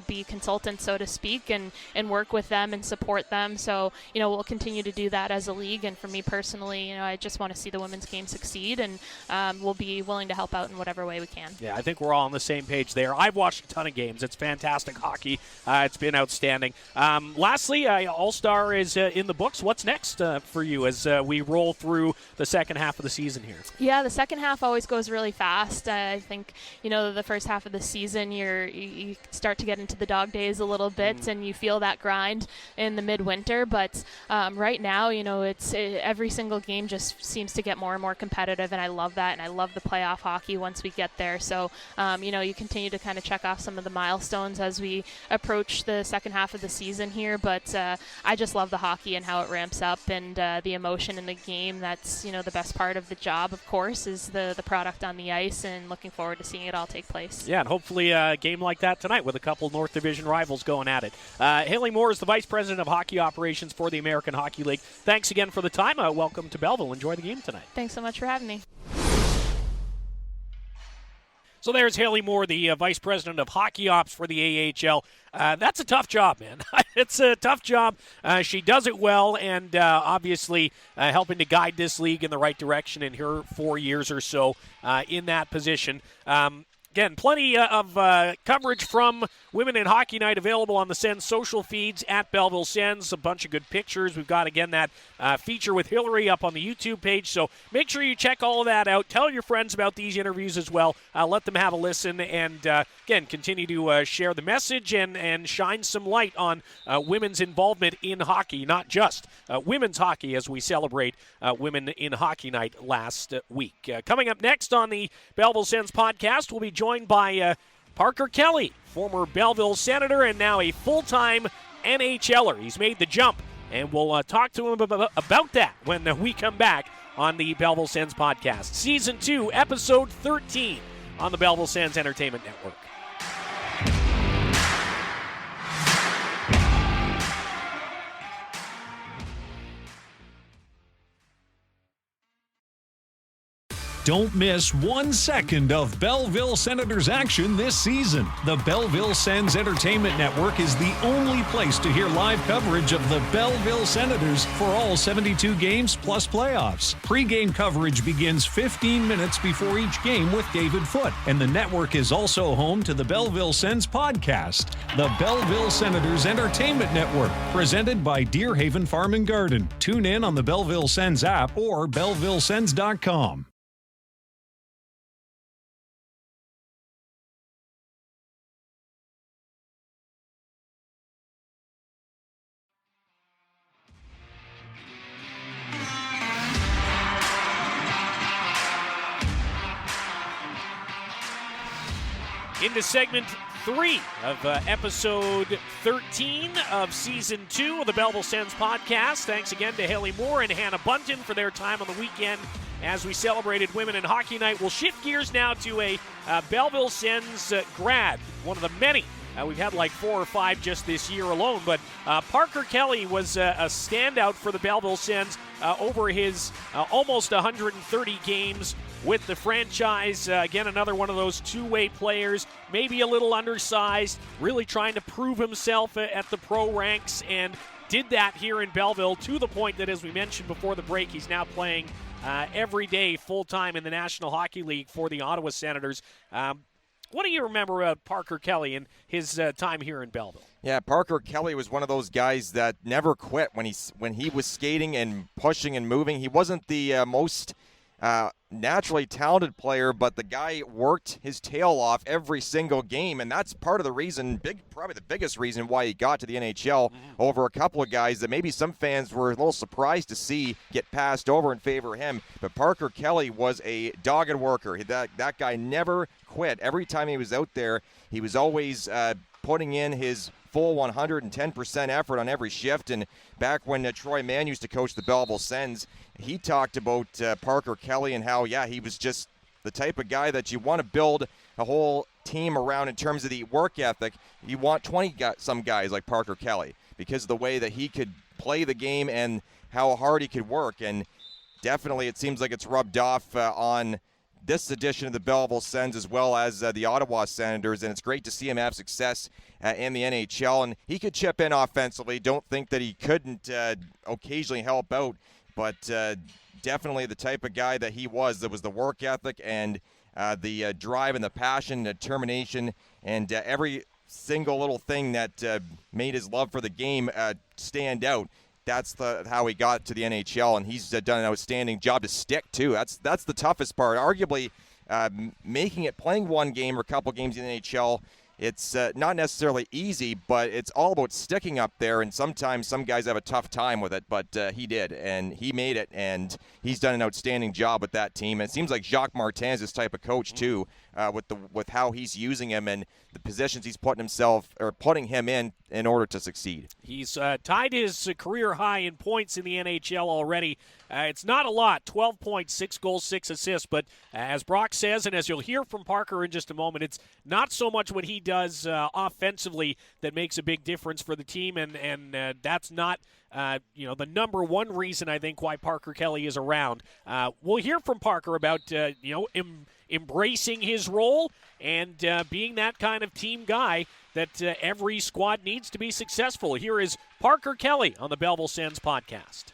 be consultants, so to speak, and work with them and support them. So we'll continue to do that as a league. And for me personally, I just want to see the women's game succeed, and we'll be willing to help out in whatever way we can. Yeah, I think we're all on the same page there. I've watched a ton of games. It's fantastic hockey. It's been outstanding. Lastly, All-Star is in the books. What's next for you as we roll through the second half of the season here? Yeah, the second half always goes really fast. I think the first half of the season you start start to get into the dog days a little bit, and you feel that grind in the midwinter. But right now, every single game just seems to get more and more competitive, and I love that, and I love the playoff hockey once we get there. So, you continue to kind of check off some of the milestones as we approach the second half of the season here. But I just love the hockey and how it ramps up, and the emotion in the game. That's, the best part of the job, of course, is the product on the ice, and looking forward to seeing it all take place. Yeah, and hopefully a game like that tonight with a couple North Division rivals going at it. Hayley Moore is the Vice President of Hockey Operations for the American Hockey League. Thanks again for the time. Welcome to Belleville. Enjoy the game tonight. Thanks so much for having me. So there's Hayley Moore, the Vice President of Hockey Ops for the AHL. That's a tough job, man. It's a tough job. She does it well, and obviously helping to guide this league in the right direction in her 4 years or so in that position. Again, plenty of coverage from Women in Hockey Night available on the Sens social feeds at Belleville Sens. A bunch of good pictures. We've got, again, that feature with Hillary up on the YouTube page. So make sure you check all of that out. Tell your friends about these interviews as well. Let them have a listen. And, again, continue to share the message and shine some light on women's involvement in hockey, not just women's hockey as we celebrate Women in Hockey Night last week. Coming up next on the Belleville Sens podcast, we'll be joined by Parker Kelly, former Belleville Senator and now a full-time NHLer. He's made the jump, and we'll talk to him about that when we come back on the Belleville Sens podcast. Season 2, Episode 13 on the Belleville Sens Entertainment Network. Don't miss 1 second of Belleville Senators action this season. The Belleville Sens Entertainment Network is the only place to hear live coverage of the Belleville Senators for all 72 games plus playoffs. Pre-game coverage begins 15 minutes before each game with David Foote, and the network is also home to the Belleville Sens podcast, the Belleville Senators Entertainment Network, presented by Deerhaven Farm and Garden. Tune in on the Belleville Sens app or BellevilleSens.com. Into segment 3 of episode 13 of season 2 of the Belleville Sens podcast. Thanks again to Hayley Moore and Hanna Bunton for their time on the weekend as we celebrated Women in Hockey Night. We'll shift gears now to a Belleville Sens grad, one of the many. We've had like 4 or 5 just this year alone, but Parker Kelly was a standout for the Belleville Sens over his almost 130 games with the franchise. Again, another one of those two-way players, maybe a little undersized, really trying to prove himself at the pro ranks, and did that here in Belleville to the point that, as we mentioned before the break, he's now playing every day full-time in the National Hockey League for the Ottawa Senators. What do you remember about Parker Kelly and his time here in Belleville? Yeah, Parker Kelly was one of those guys that never quit when he was skating and pushing and moving. He wasn't the most naturally talented player, but the guy worked his tail off every single game, and that's part of the reason, probably the biggest reason why he got to the NHL over a couple of guys that maybe some fans were a little surprised to see get passed over in favor of him. But Parker Kelly was a dogged worker. That guy never quit. Every time he was out there, he was always putting in his full 110% effort on every shift. And back when Troy Mann used to coach the Belleville Sens, he talked about Parker Kelly and how, he was just the type of guy that you want to build a whole team around in terms of the work ethic. You want 20-some guys like Parker Kelly because of the way that he could play the game and how hard he could work. And definitely it seems like it's rubbed off on this edition of the Belleville Sens as well as the Ottawa Senators, and it's great to see him have success in the NHL. And he could chip in offensively. Don't think that he couldn't occasionally help out, but definitely the type of guy that he was. There was the work ethic and the drive and the passion, the determination, and every single little thing that made his love for the game stand out. That's how he got to the NHL, and he's done an outstanding job to stick, too. That's the toughest part. Arguably, playing one game or a couple games in the NHL it's not necessarily easy, but it's all about sticking up there, and sometimes some guys have a tough time with it, but he did, and he made it, and he's done an outstanding job with that team. And it seems like Jacques Martin is this type of coach, too, with how he's using him and the positions he's putting him in order to succeed. He's tied his career high in points in the NHL already. It's not a lot, 12 points, 6 goals, 6 assists, but as Brock says, and as you'll hear from Parker in just a moment, it's not so much what he does offensively that makes a big difference for the team, and that's not the number one reason I think why Parker Kelly is around. We'll hear from Parker about embracing his role and being that kind of team guy that every squad needs to be successful. Here is Parker Kelly on the Belleville Sens podcast.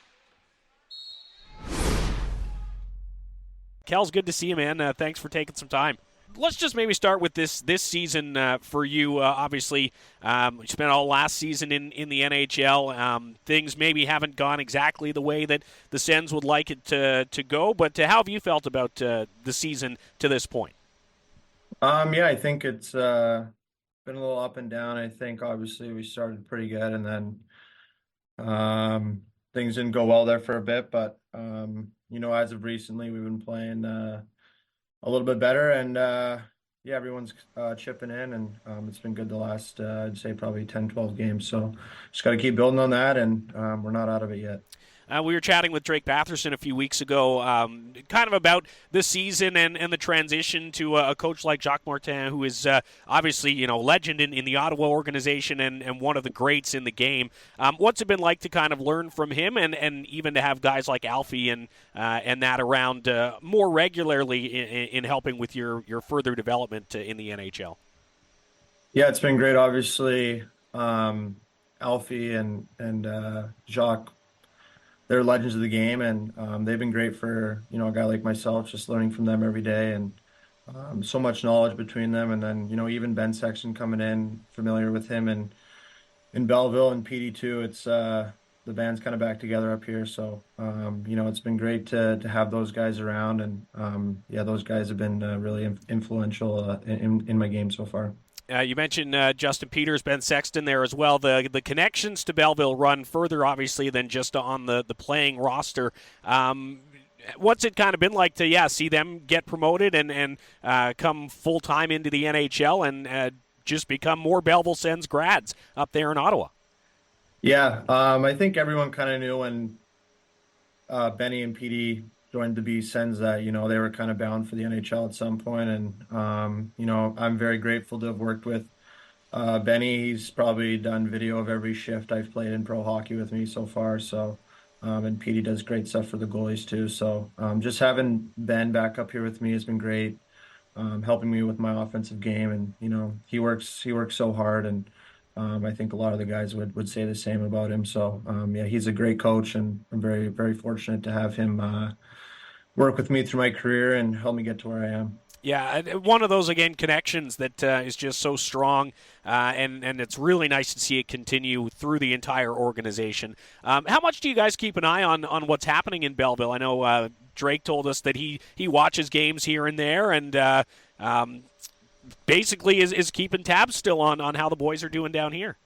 Kel's, good to see you, man. Thanks for taking some time. Let's just maybe start with this season for you. Obviously, you spent all last season in the NHL. Things maybe haven't gone exactly the way that the Sens would like it to go, but how have you felt about the season to this point? I think it's been a little up and down. I think obviously we started pretty good, and then things didn't go well there for a bit, but as of recently, we've been playing a little bit better, and everyone's chipping in, and it's been good the last, I'd say probably 10, 12 games. So just got to keep building on that, and we're not out of it yet. We were chatting with Drake Batherson a few weeks ago, kind of about the season and the transition to a coach like Jacques Martin, who is obviously, legend in the Ottawa organization and one of the greats in the game. What's it been like to kind of learn from him and even to have guys like Alfie and that around more regularly in helping with your further development in the NHL? Yeah, it's been great. Obviously, Alfie and Jacques, they're legends of the game, and they've been great for a guy like myself, just learning from them every day, and so much knowledge between them. And then even Ben Sexton coming in, familiar with him, and in Belleville and PD2, it's the band's kind of back together up here. So it's been great to have those guys around, and those guys have been really influential in my game so far. You mentioned Justin Peters, Ben Sexton there as well. The connections to Belleville run further, obviously, than just on the playing roster. What's it kind of been like to, see them get promoted and come full-time into the NHL and just become more Belleville Sens grads up there in Ottawa? Yeah, I think everyone kind of knew when Benny and PD joined the B Sens that, they were kind of bound for the NHL at some point. And, I'm very grateful to have worked with Benny. He's probably done video of every shift I've played in pro hockey with me so far. So, and Petey does great stuff for the goalies too. So just having Ben back up here with me has been great, helping me with my offensive game. And, he works so hard, and I think a lot of the guys would say the same about him. So, he's a great coach, and I'm very, very fortunate to have him work with me through my career and help me get to where I am. Yeah, one of those, again, connections that is just so strong, and it's really nice to see it continue through the entire organization. How much do you guys keep an eye on what's happening in Belleville? I know Drake told us that he watches games here and there, and basically is keeping tabs still on how the boys are doing down here.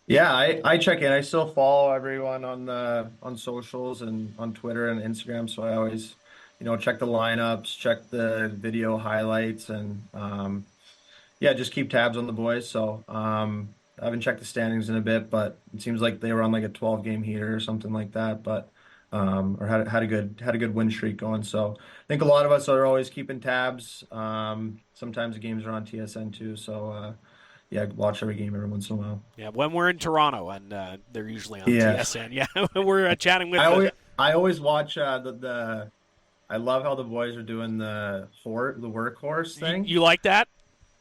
Yeah, I check in. I still follow everyone on socials and on Twitter and Instagram, so I always, check the lineups, check the video highlights, and just keep tabs on the boys. So I haven't checked the standings in a bit, but it seems like they were on like a 12-game heater or something like that, but or had a good win streak going. So I think a lot of us are always keeping tabs. Sometimes the games are on TSN too, so watch every game every once in a while. Yeah, when we're in Toronto, and they're usually on TSN. Yeah, we're chatting with. I always watch I love how the boys are doing the workhorse thing. You like that?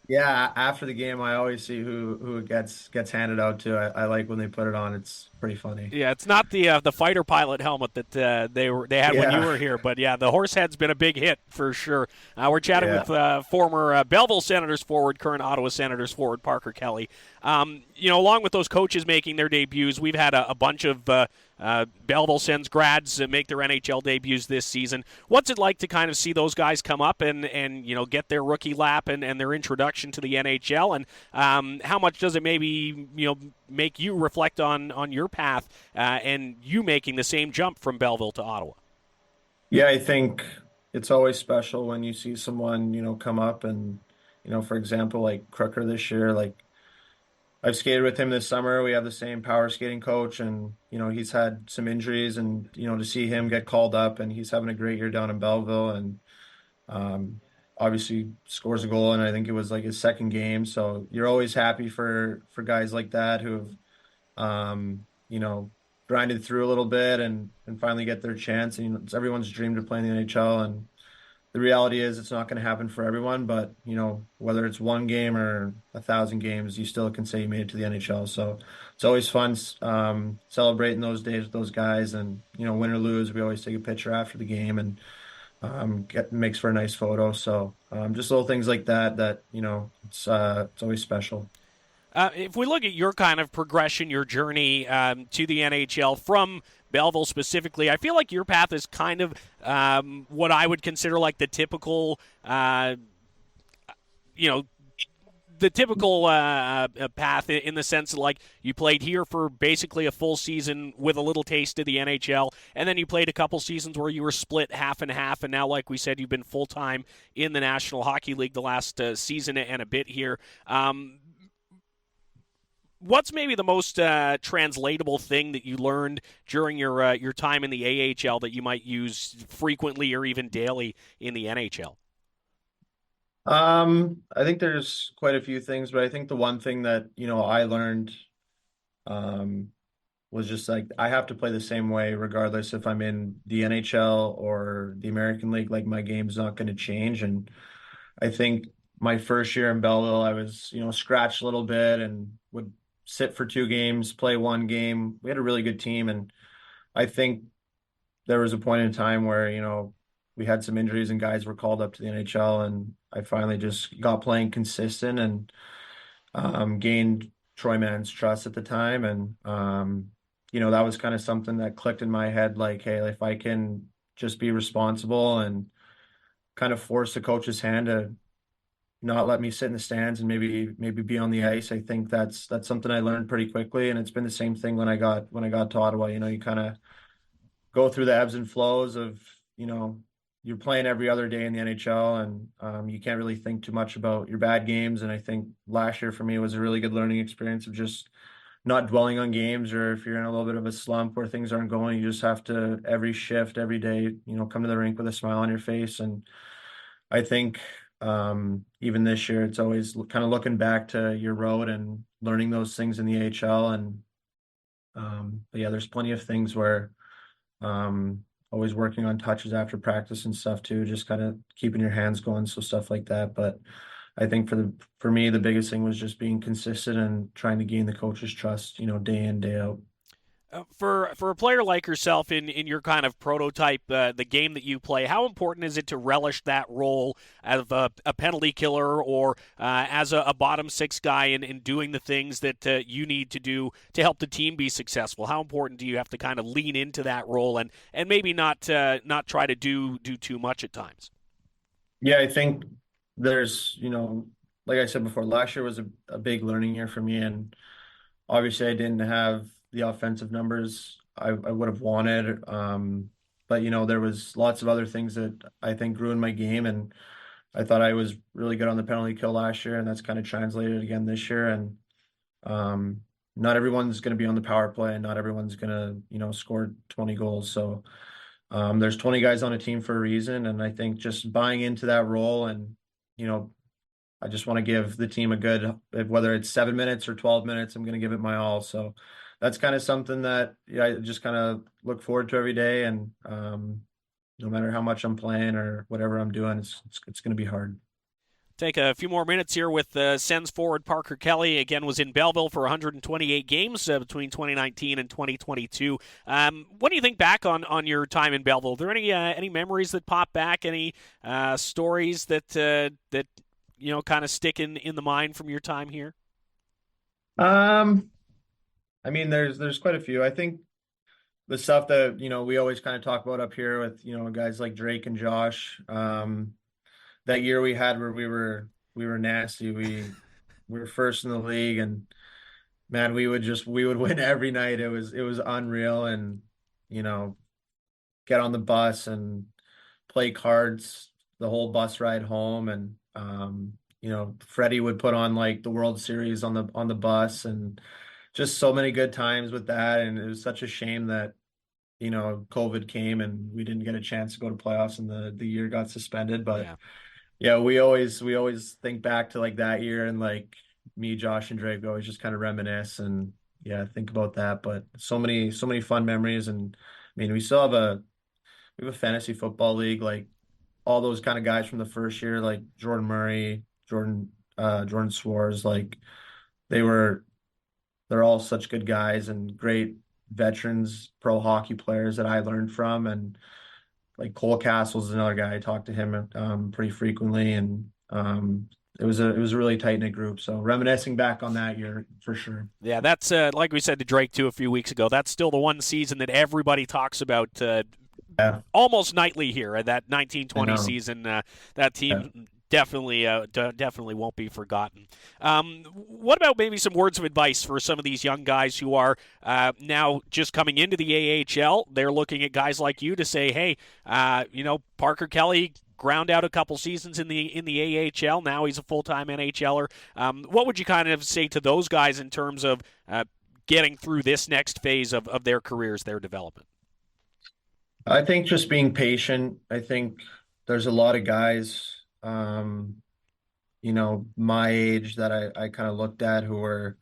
Yeah, after the game, I always see who it gets handed out to. I like when they put it on. It's pretty funny. Yeah, it's not the fighter pilot helmet that they had when you were here, but the horse head's been a big hit for sure. We're chatting with former Belleville Senators forward, current Ottawa Senators forward Parker Kelly. Along with those coaches making their debuts, we've had a bunch of Belleville Sens grads make their NHL debuts this season. What's it like to kind of see those guys come up and get their rookie lap and their introduction introduction to the NHL, and how much does it maybe make you reflect on your path and you making the same jump from Belleville to Ottawa? Yeah, I think it's always special when you see someone, come up and, for example, like Crooker this year, like I've skated with him this summer. We have the same power skating coach, and he's had some injuries, and to see him get called up, and he's having a great year down in Belleville, and um, obviously scores a goal, and I think it was like his second game. So you're always happy for guys like that who have grinded through a little bit and finally get their chance. And it's everyone's dream to play in the NHL, and the reality is it's not going to happen for everyone, but whether it's one game or 1,000 games, you still can say you made it to the NHL. So it's always fun celebrating those days with those guys, and win or lose, we always take a picture after the game, and makes for a nice photo. So just little things like that it's always special. If we look at your kind of progression, your journey to the NHL from Belleville specifically, I feel like your path is kind of what I would consider like the typical, path in the sense that, like, you played here for basically a full season with a little taste of the NHL, and then you played a couple seasons where you were split half and half, and now, like we said, you've been full-time in the National Hockey League the last season and a bit here. What's maybe the most translatable thing that you learned during your time in the AHL that you might use frequently or even daily in the NHL? I think there's quite a few things, but I think the one thing that I learned was just like I have to play the same way regardless if I'm in the NHL or the American League. Like, my game's not going to change, and I think my first year in Belleville, I was scratched a little bit and would sit for 2 games, play 1 game. We had a really good team, and I think there was a point in time where we had some injuries and guys were called up to the NHL, and I finally just got playing consistent and gained Troy Mann's trust at the time, and that was kind of something that clicked in my head, like, hey, if I can just be responsible and kind of force the coach's hand to not let me sit in the stands and maybe be on the ice. I think that's something I learned pretty quickly, and it's been the same thing when I got to Ottawa. You kind of go through the ebbs and flows of you're playing every other day in the NHL, and you can't really think too much about your bad games. And I think last year for me was a really good learning experience of just not dwelling on games, or if you're in a little bit of a slump where things aren't going, you just have to every shift, every day, come to the rink with a smile on your face. And I think even this year, it's always kind of looking back to your road and learning those things in the AHL. And but yeah, there's plenty of things where always working on touches after practice and stuff too, just kind of keeping your hands going, so stuff like that. But I think for me, the biggest thing was just being consistent and trying to gain the coach's trust, day in, day out. For a player like yourself in your kind of prototype, the game that you play, how important is it to relish that role of a penalty killer or as a bottom six guy in doing the things that you need to do to help the team be successful? How important do you have to kind of lean into that role and maybe not try to do too much at times? Yeah, I think there's, like I said before, last year was a big learning year for me, and obviously I didn't have the offensive numbers I would have wanted. But there was lots of other things that I think grew in my game, and I thought I was really good on the penalty kill last year, and that's kind of translated again this year. And not everyone's going to be on the power play, and not everyone's going to, score 20 goals. So there's 20 guys on a team for a reason, and I think just buying into that role, and I just want to give the team a good, whether it's 7 minutes or 12 minutes, I'm going to give it my all. So that's kind of something that I just kind of look forward to every day. And no matter how much I'm playing or whatever I'm doing, it's going to be hard. Take a few more minutes here with Sens forward Parker Kelly. Again, was in Belleville for 128 games between 2019 and 2022. What do you think back on your time in Belleville? Are there any memories that pop back? Any stories that kind of stick in the mind from your time here? I mean, there's quite a few. I think the stuff that, we always kind of talk about up here with, guys like Drake and Josh, that year we had where we were were nasty. We were first in the league, and man, we would win every night. It was unreal, and you know, get on the bus and play cards the whole bus ride home, and Freddie would put on like the World Series on the bus, and just so many good times with that. And it was such a shame that COVID came and we didn't get a chance to go to playoffs, and the year got suspended. But yeah, we always think back to like that year, and like me, Josh, and Drake, we always just kind of reminisce and think about that. But so many fun memories. And I mean, we have a fantasy football league, like all those kind of guys from the first year, like Jordan Murray, Jordan Swartz, like they're all such good guys and great veterans, pro hockey players that I learned from. And like Cole Castle's another guy. I talked to him pretty frequently, and it was a really tight knit group. So reminiscing back on that year for sure. Yeah, that's like we said to Drake too a few weeks ago. That's still the one season that everybody talks about almost nightly here. That 1920 season, that team definitely won't be forgotten. What about maybe some words of advice for some of these young guys who are now just coming into the AHL? They're looking at guys like you to say, hey, Parker Kelly ground out a couple seasons in the AHL. Now he's a full-time NHLer. What would you kind of say to those guys in terms of getting through this next phase of their careers, their development? I think just being patient. I think there's a lot of guys, my age that I kind of looked at who were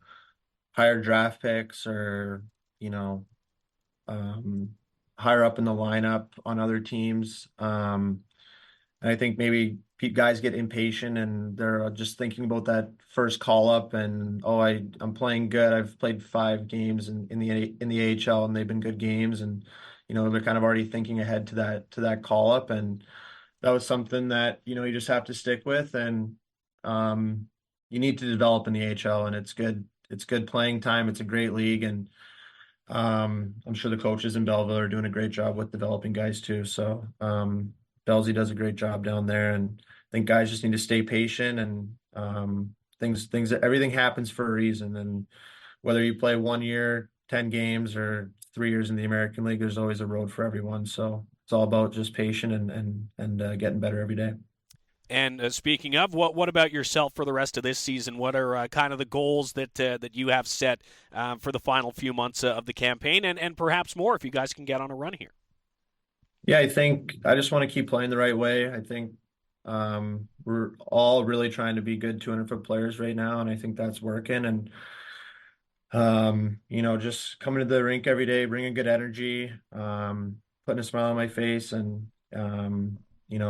higher draft picks or, higher up in the lineup on other teams. And I think maybe guys get impatient and they're just thinking about that first call up and, I'm playing good. I've played 5 games in the AHL and they've been good games. And, they're kind of already thinking ahead to that call up. And that was something that, you just have to stick with. And you need to develop in the AHL, and it's good. It's good playing time. It's a great league. And I'm sure the coaches in Belleville are doing a great job with developing guys too. So Bellsy does a great job down there. And I think guys just need to stay patient, and everything happens for a reason. And whether you play 1 year, 10 games, or 3 years in the American League, there's always a road for everyone. So it's all about just patient and getting better every day. And speaking of, what about yourself for the rest of this season? What are kind of the goals that you have set for the final few months of the campaign, and perhaps more if you guys can get on a run here? Yeah, I think I just want to keep playing the right way. I think we're all really trying to be good 200-foot players right now, and I think that's working. And just coming to the rink every day, bringing good energy, putting a smile on my face, and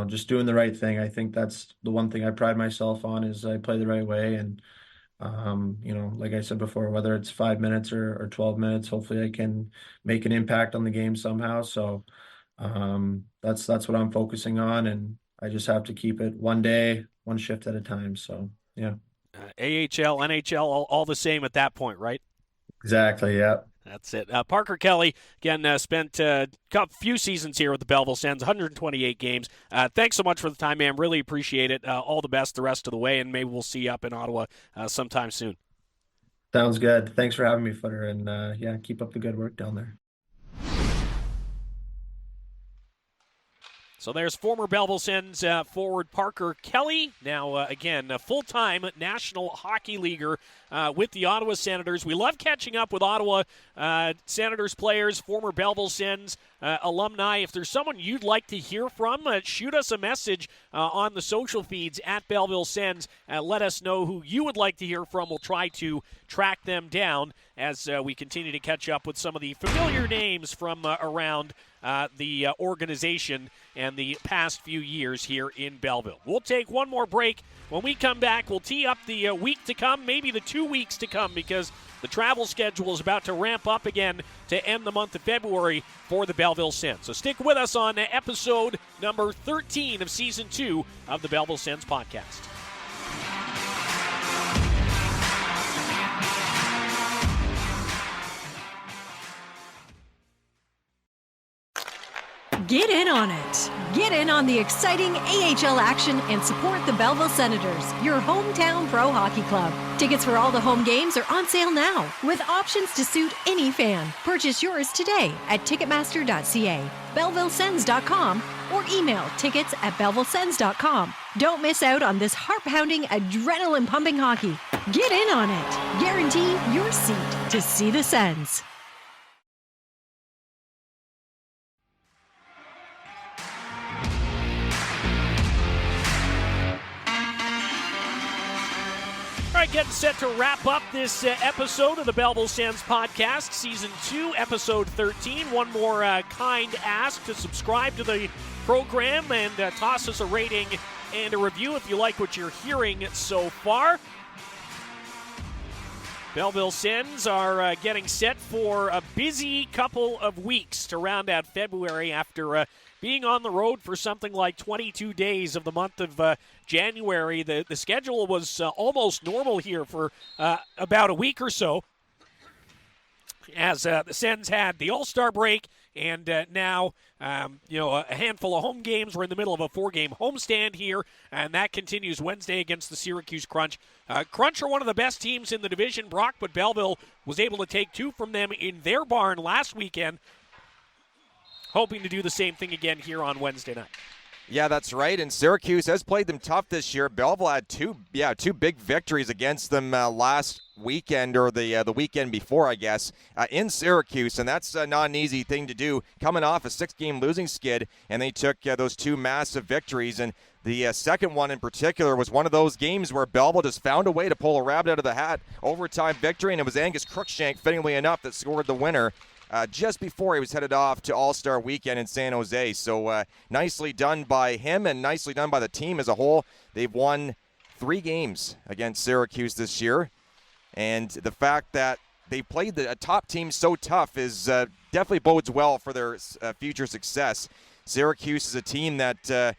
just doing the right thing. I think that's the one thing I pride myself on, is I play the right way. And like I said before, whether it's 5 minutes or 12 minutes, hopefully I can make an impact on the game somehow. So that's what I'm focusing on, and I just have to keep it one day, one shift at a time. So yeah. AHL, NHL, all the same at that point, right? Exactly. Yeah. That's it. Parker Kelly, again, spent a few seasons here with the Belleville Sens, 128 games. Thanks so much for the time, man. Really appreciate it. All the best the rest of the way, and maybe we'll see you up in Ottawa sometime soon. Sounds good. Thanks for having me, Footer, and keep up the good work down there. So there's former Belleville Sens forward Parker Kelly, now again a full-time National Hockey Leaguer with the Ottawa Senators. We love catching up with Ottawa Senators players, former Belleville Sens alumni. If there's someone you'd like to hear from, shoot us a message on the social feeds at Belleville Sens. Let us know who you would like to hear from. We'll try to track them down as we continue to catch up with some of the familiar names from around the organization and the past few years here in Belleville. We'll take one more break. When we come back, we'll tee up the week to come, maybe the 2 weeks to come, because the travel schedule is about to ramp up again to end the month of February for the Belleville Sens. So stick with us on episode number 13 of Season 2 of the Belleville Sens podcast. Get in on it. Get in on the exciting AHL action and support the Belleville Senators, your hometown pro hockey club. Tickets for all the home games are on sale now, with options to suit any fan. Purchase yours today at Ticketmaster.ca, BellevilleSens.com, or email tickets@BellevilleSens.com. Don't miss out on this heart-pounding, adrenaline-pumping hockey. Get in on it. Guarantee your seat to see the Sens. All right, getting set to wrap up this episode of the Belleville Sens podcast, Season 2, Episode 13. One more kind ask to subscribe to the program and toss us a rating and a review if you like what you're hearing so far. Belleville Sens are getting set for a busy couple of weeks to round out February after being on the road for something like 22 days of the month of January. The schedule was almost normal here for about a week or so, as the Sens had the All-Star break and now a handful of home games. We're in the middle of a 4-game homestand here, and that continues Wednesday against the Syracuse Crunch. Crunch are one of the best teams in the division, Brock, but Belleville was able to take 2 from them in their barn last weekend, hoping to do the same thing again here on Wednesday night. Yeah, that's right, and Syracuse has played them tough this year. Belleville had two big victories against them last weekend, or the weekend before, I guess, in Syracuse, and that's not an easy thing to do, coming off a 6-game losing skid, and they took those 2 massive victories, and the second one in particular was one of those games where Belleville just found a way to pull a rabbit out of the hat, overtime victory, and it was Angus Cruikshank, fittingly enough, that scored the winner just before he was headed off to All-Star Weekend in San Jose. So nicely done by him and nicely done by the team as a whole. They've won 3 games against Syracuse this year, and the fact that they played a top team so tough is definitely bodes well for their future success. Syracuse is a team that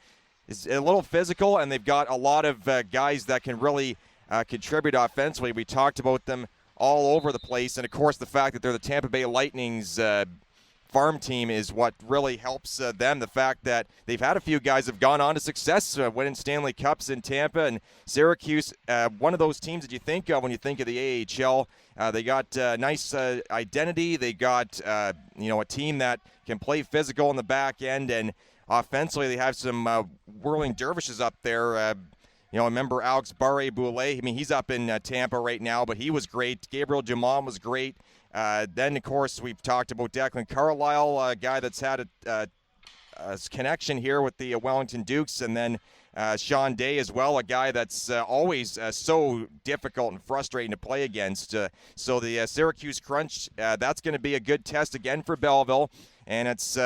is a little physical, and they've got a lot of guys that can really contribute offensively. We talked about them all over the place, and of course the fact that they're the Tampa Bay Lightning's farm team is what really helps them. The fact that they've had a few guys have gone on to success, winning Stanley Cups in Tampa, and Syracuse, one of those teams that you think of when you think of the AHL. They got nice identity. They got a team that can play physical in the back end, and offensively they have some whirling dervishes up there. Remember Alex Barre-Boulet? I mean, he's up in Tampa right now, but he was great. Gabriel Jamon was great. Then, of course, we've talked about Declan Carlisle, a guy that's had a connection here with the Wellington Dukes, and then Sean Day as well, a guy that's always so difficult and frustrating to play against. So the Syracuse Crunch, that's going to be a good test again for Belleville, and it's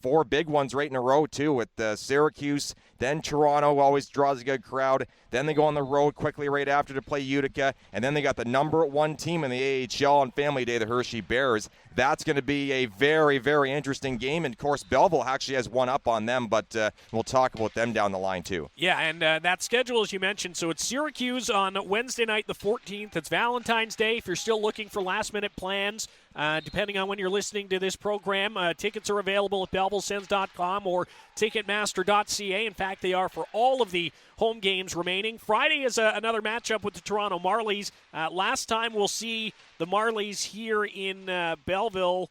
4 big ones right in a row, too, with Syracuse. Then Toronto always draws a good crowd. Then they go on the road quickly right after to play Utica. And then they got the number 1 team in the AHL on Family Day, the Hershey Bears. That's going to be a very, very interesting game. And, of course, Belleville actually has one up on them, but we'll talk about them down the line, too. Yeah, and that schedule, as you mentioned, so it's Syracuse on Wednesday night the 14th. It's Valentine's Day. If you're still looking for last-minute plans, depending on when you're listening to this program, tickets are available at BellevilleSens.com or Ticketmaster.ca. In fact, they are for all of the home games remaining. Friday is another matchup with the Toronto Marlies. Last time we'll see the Marlies here in Belleville.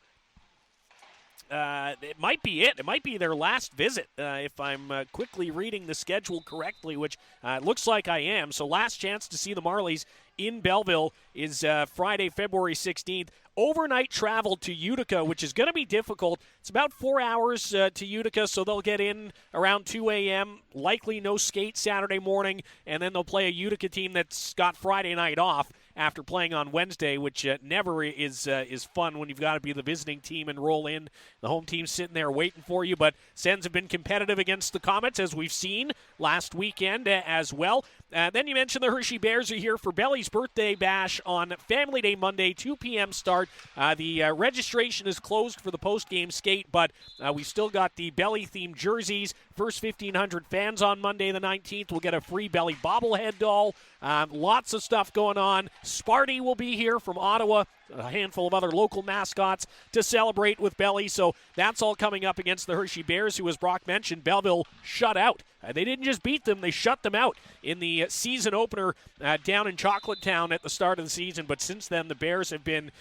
It might be it. It might be their last visit, if I'm quickly reading the schedule correctly, which looks like I am. So last chance to see the Marlies in Belleville is Friday, February 16th. Overnight travel to Utica, which is going to be difficult. It's about 4 hours to Utica, so they'll get in around 2 a.m., likely no skate Saturday morning, and then they'll play a Utica team that's got Friday night off after playing on Wednesday, which never is fun when you've got to be the visiting team and roll in. The home team's sitting there waiting for you, but Sens have been competitive against the Comets, as we've seen last weekend as well. Then you mentioned the Hershey Bears are here for Belly's birthday bash on Family Day Monday, 2 p.m. start. The registration is closed for the post-game skate, but we've still got the Belly-themed jerseys. First 1,500 fans on Monday the 19th will get a free Belly bobblehead doll. Lots of stuff going on. Sparty will be here from Ottawa, a handful of other local mascots to celebrate with Belly. So that's all coming up against the Hershey Bears, who, as Brock mentioned, Belleville shut out. They didn't just beat them, they shut them out in the season opener down in Chocolatetown at the start of the season. But since then, the Bears have been,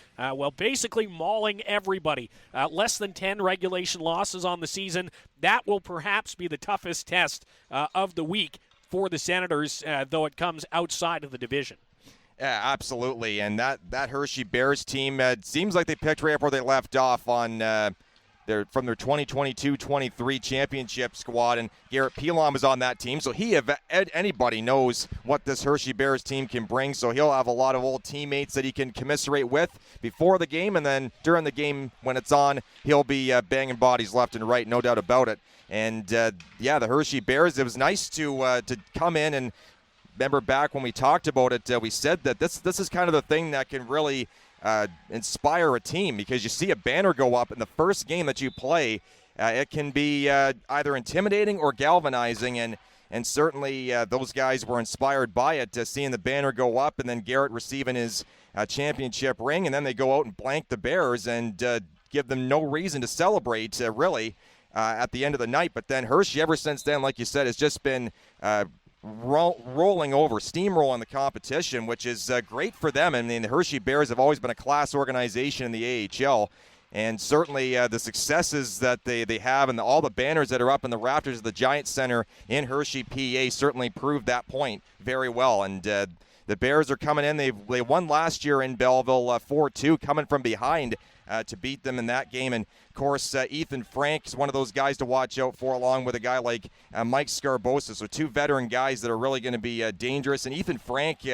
basically mauling everybody. Less than 10 regulation losses on the season. That will perhaps be the toughest test of the week for the Senators, though it comes outside of the division. Yeah, absolutely. And that Hershey Bears team, it seems like they picked right up where they left off on from their 2022-23 championship squad, and Garrett Pilon was on that team. So anybody knows what this Hershey Bears team can bring. So he'll have a lot of old teammates that he can commiserate with before the game, and then during the game when it's on, he'll be banging bodies left and right, no doubt about it. And the Hershey Bears, it was nice to come in, and remember back when we talked about it, we said that this is kind of the thing that can really inspire a team, because you see a banner go up in the first game that you play. It can be either intimidating or galvanizing, and certainly those guys were inspired by it, seeing the banner go up and then Garrett receiving his championship ring, and then they go out and blank the Bears and give them no reason to celebrate, really, at the end of the night. But then Hershey, ever since then, like you said, has just been rolling over, steamrolling the competition, which is great for them. I mean, the Hershey Bears have always been a class organization in the AHL, and certainly the successes that they have and all the banners that are up in the rafters of the Giant Center in Hershey, PA, certainly proved that point very well. And the Bears are coming in. They won last year in Belleville 4-2, coming from behind to beat them in that game. And, of course, Ethan Frank is one of those guys to watch out for, along with a guy like Mike Scarbosa. So two veteran guys that are really going to be dangerous. And Ethan Frank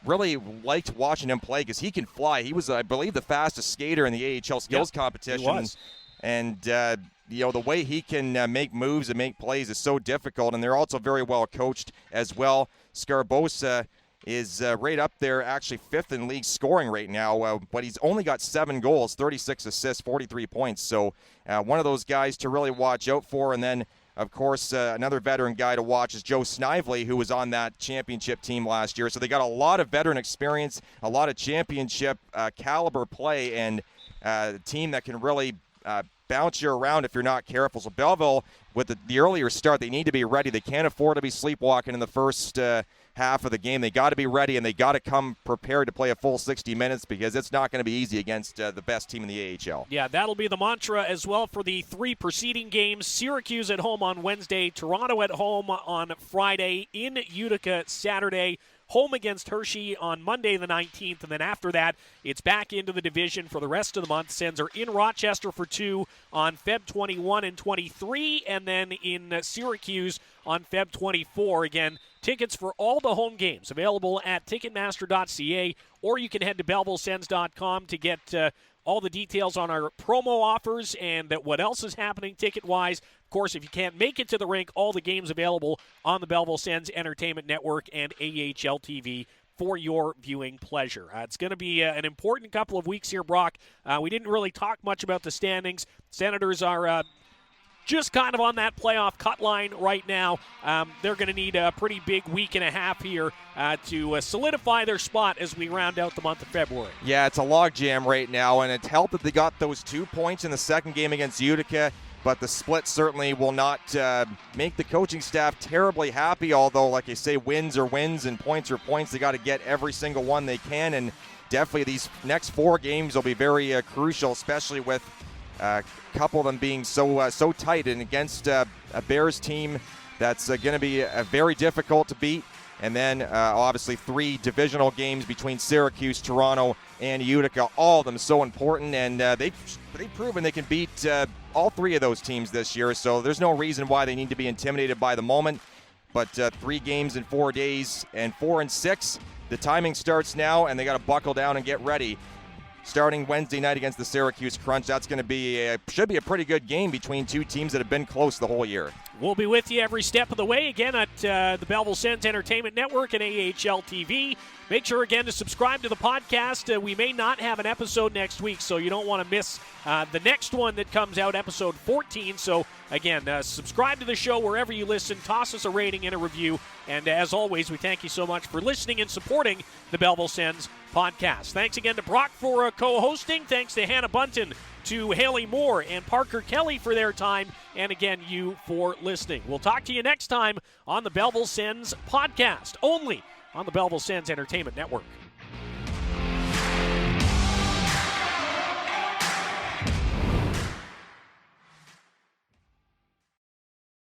really liked watching him play because he can fly. He was, I believe, the fastest skater in the AHL skills competition. He was. And, the way he can make moves and make plays is so difficult. And they're also very well coached as well. Scarbosa is right up there, actually fifth in league scoring right now, but he's only got 7 goals, 36 assists, 43 points. So one of those guys to really watch out for. And then, of course, another veteran guy to watch is Joe Snively, who was on that championship team last year. So they got a lot of veteran experience, a lot of championship caliber play, and a team that can really bounce you around if you're not careful. So Belleville, with the earlier start, they need to be ready. They can't afford to be sleepwalking in the first half of the game. They got to be ready, and they got to come prepared to play a full 60 minutes, because it's not going to be easy against the best team in the AHL. Yeah, that'll be the mantra as well for the 3 preceding games. Syracuse at home on Wednesday, Toronto at home on Friday, in Utica Saturday, home against Hershey on Monday the 19th, and then after that, it's back into the division for the rest of the month. Sens are in Rochester for 2 on Feb 21 and 23, and then in Syracuse on Feb 24. Again, tickets for all the home games available at Ticketmaster.ca, or you can head to BellevilleSens.com to get all the details on our promo offers and what else is happening ticket-wise. Of course, if you can't make it to the rink, all the games available on the Belleville Sens Entertainment Network and AHL TV for your viewing pleasure. It's going to be an important couple of weeks here, Brock. We didn't really talk much about the standings. Senators are just kind of on that playoff cut line right now. They're going to need a pretty big week and a half here to solidify their spot as we round out the month of February. Yeah, it's a logjam right now, and it's helped that they got those 2 points in the second game against Utica, but the split certainly will not make the coaching staff terribly happy, although, like I say, wins are wins and points are points. They got to get every single one they can, and definitely these next 4 games will be very crucial, especially with a couple of them being so tight, and against a Bears team that's going to be very difficult to beat. And then obviously 3 divisional games between Syracuse, Toronto, and Utica, all of them so important, and they've proven they can beat all 3 of those teams this year, so there's no reason why they need to be intimidated by the moment. But 3 games in 4 days, and 4 and 6, the timing starts now, and they got to buckle down and get ready. Starting Wednesday night against the Syracuse Crunch, that's going to be should be a pretty good game between 2 teams that have been close the whole year. We'll be with you every step of the way, again, at the Belleville Sens Entertainment Network and AHL TV. Make sure, again, to subscribe to the podcast. We may not have an episode next week, so you don't want to miss the next one that comes out, episode 14. So, again, subscribe to the show wherever you listen. Toss us a rating and a review. And as always, we thank you so much for listening and supporting the Belleville Sens podcast. Thanks again to Brock for co-hosting. Thanks to Hanna Bunton, to Hayley Moore, and Parker Kelly for their time. And again, you for listening. We'll talk to you next time on the Belleville Sens podcast, only on the Belleville Sens Entertainment Network.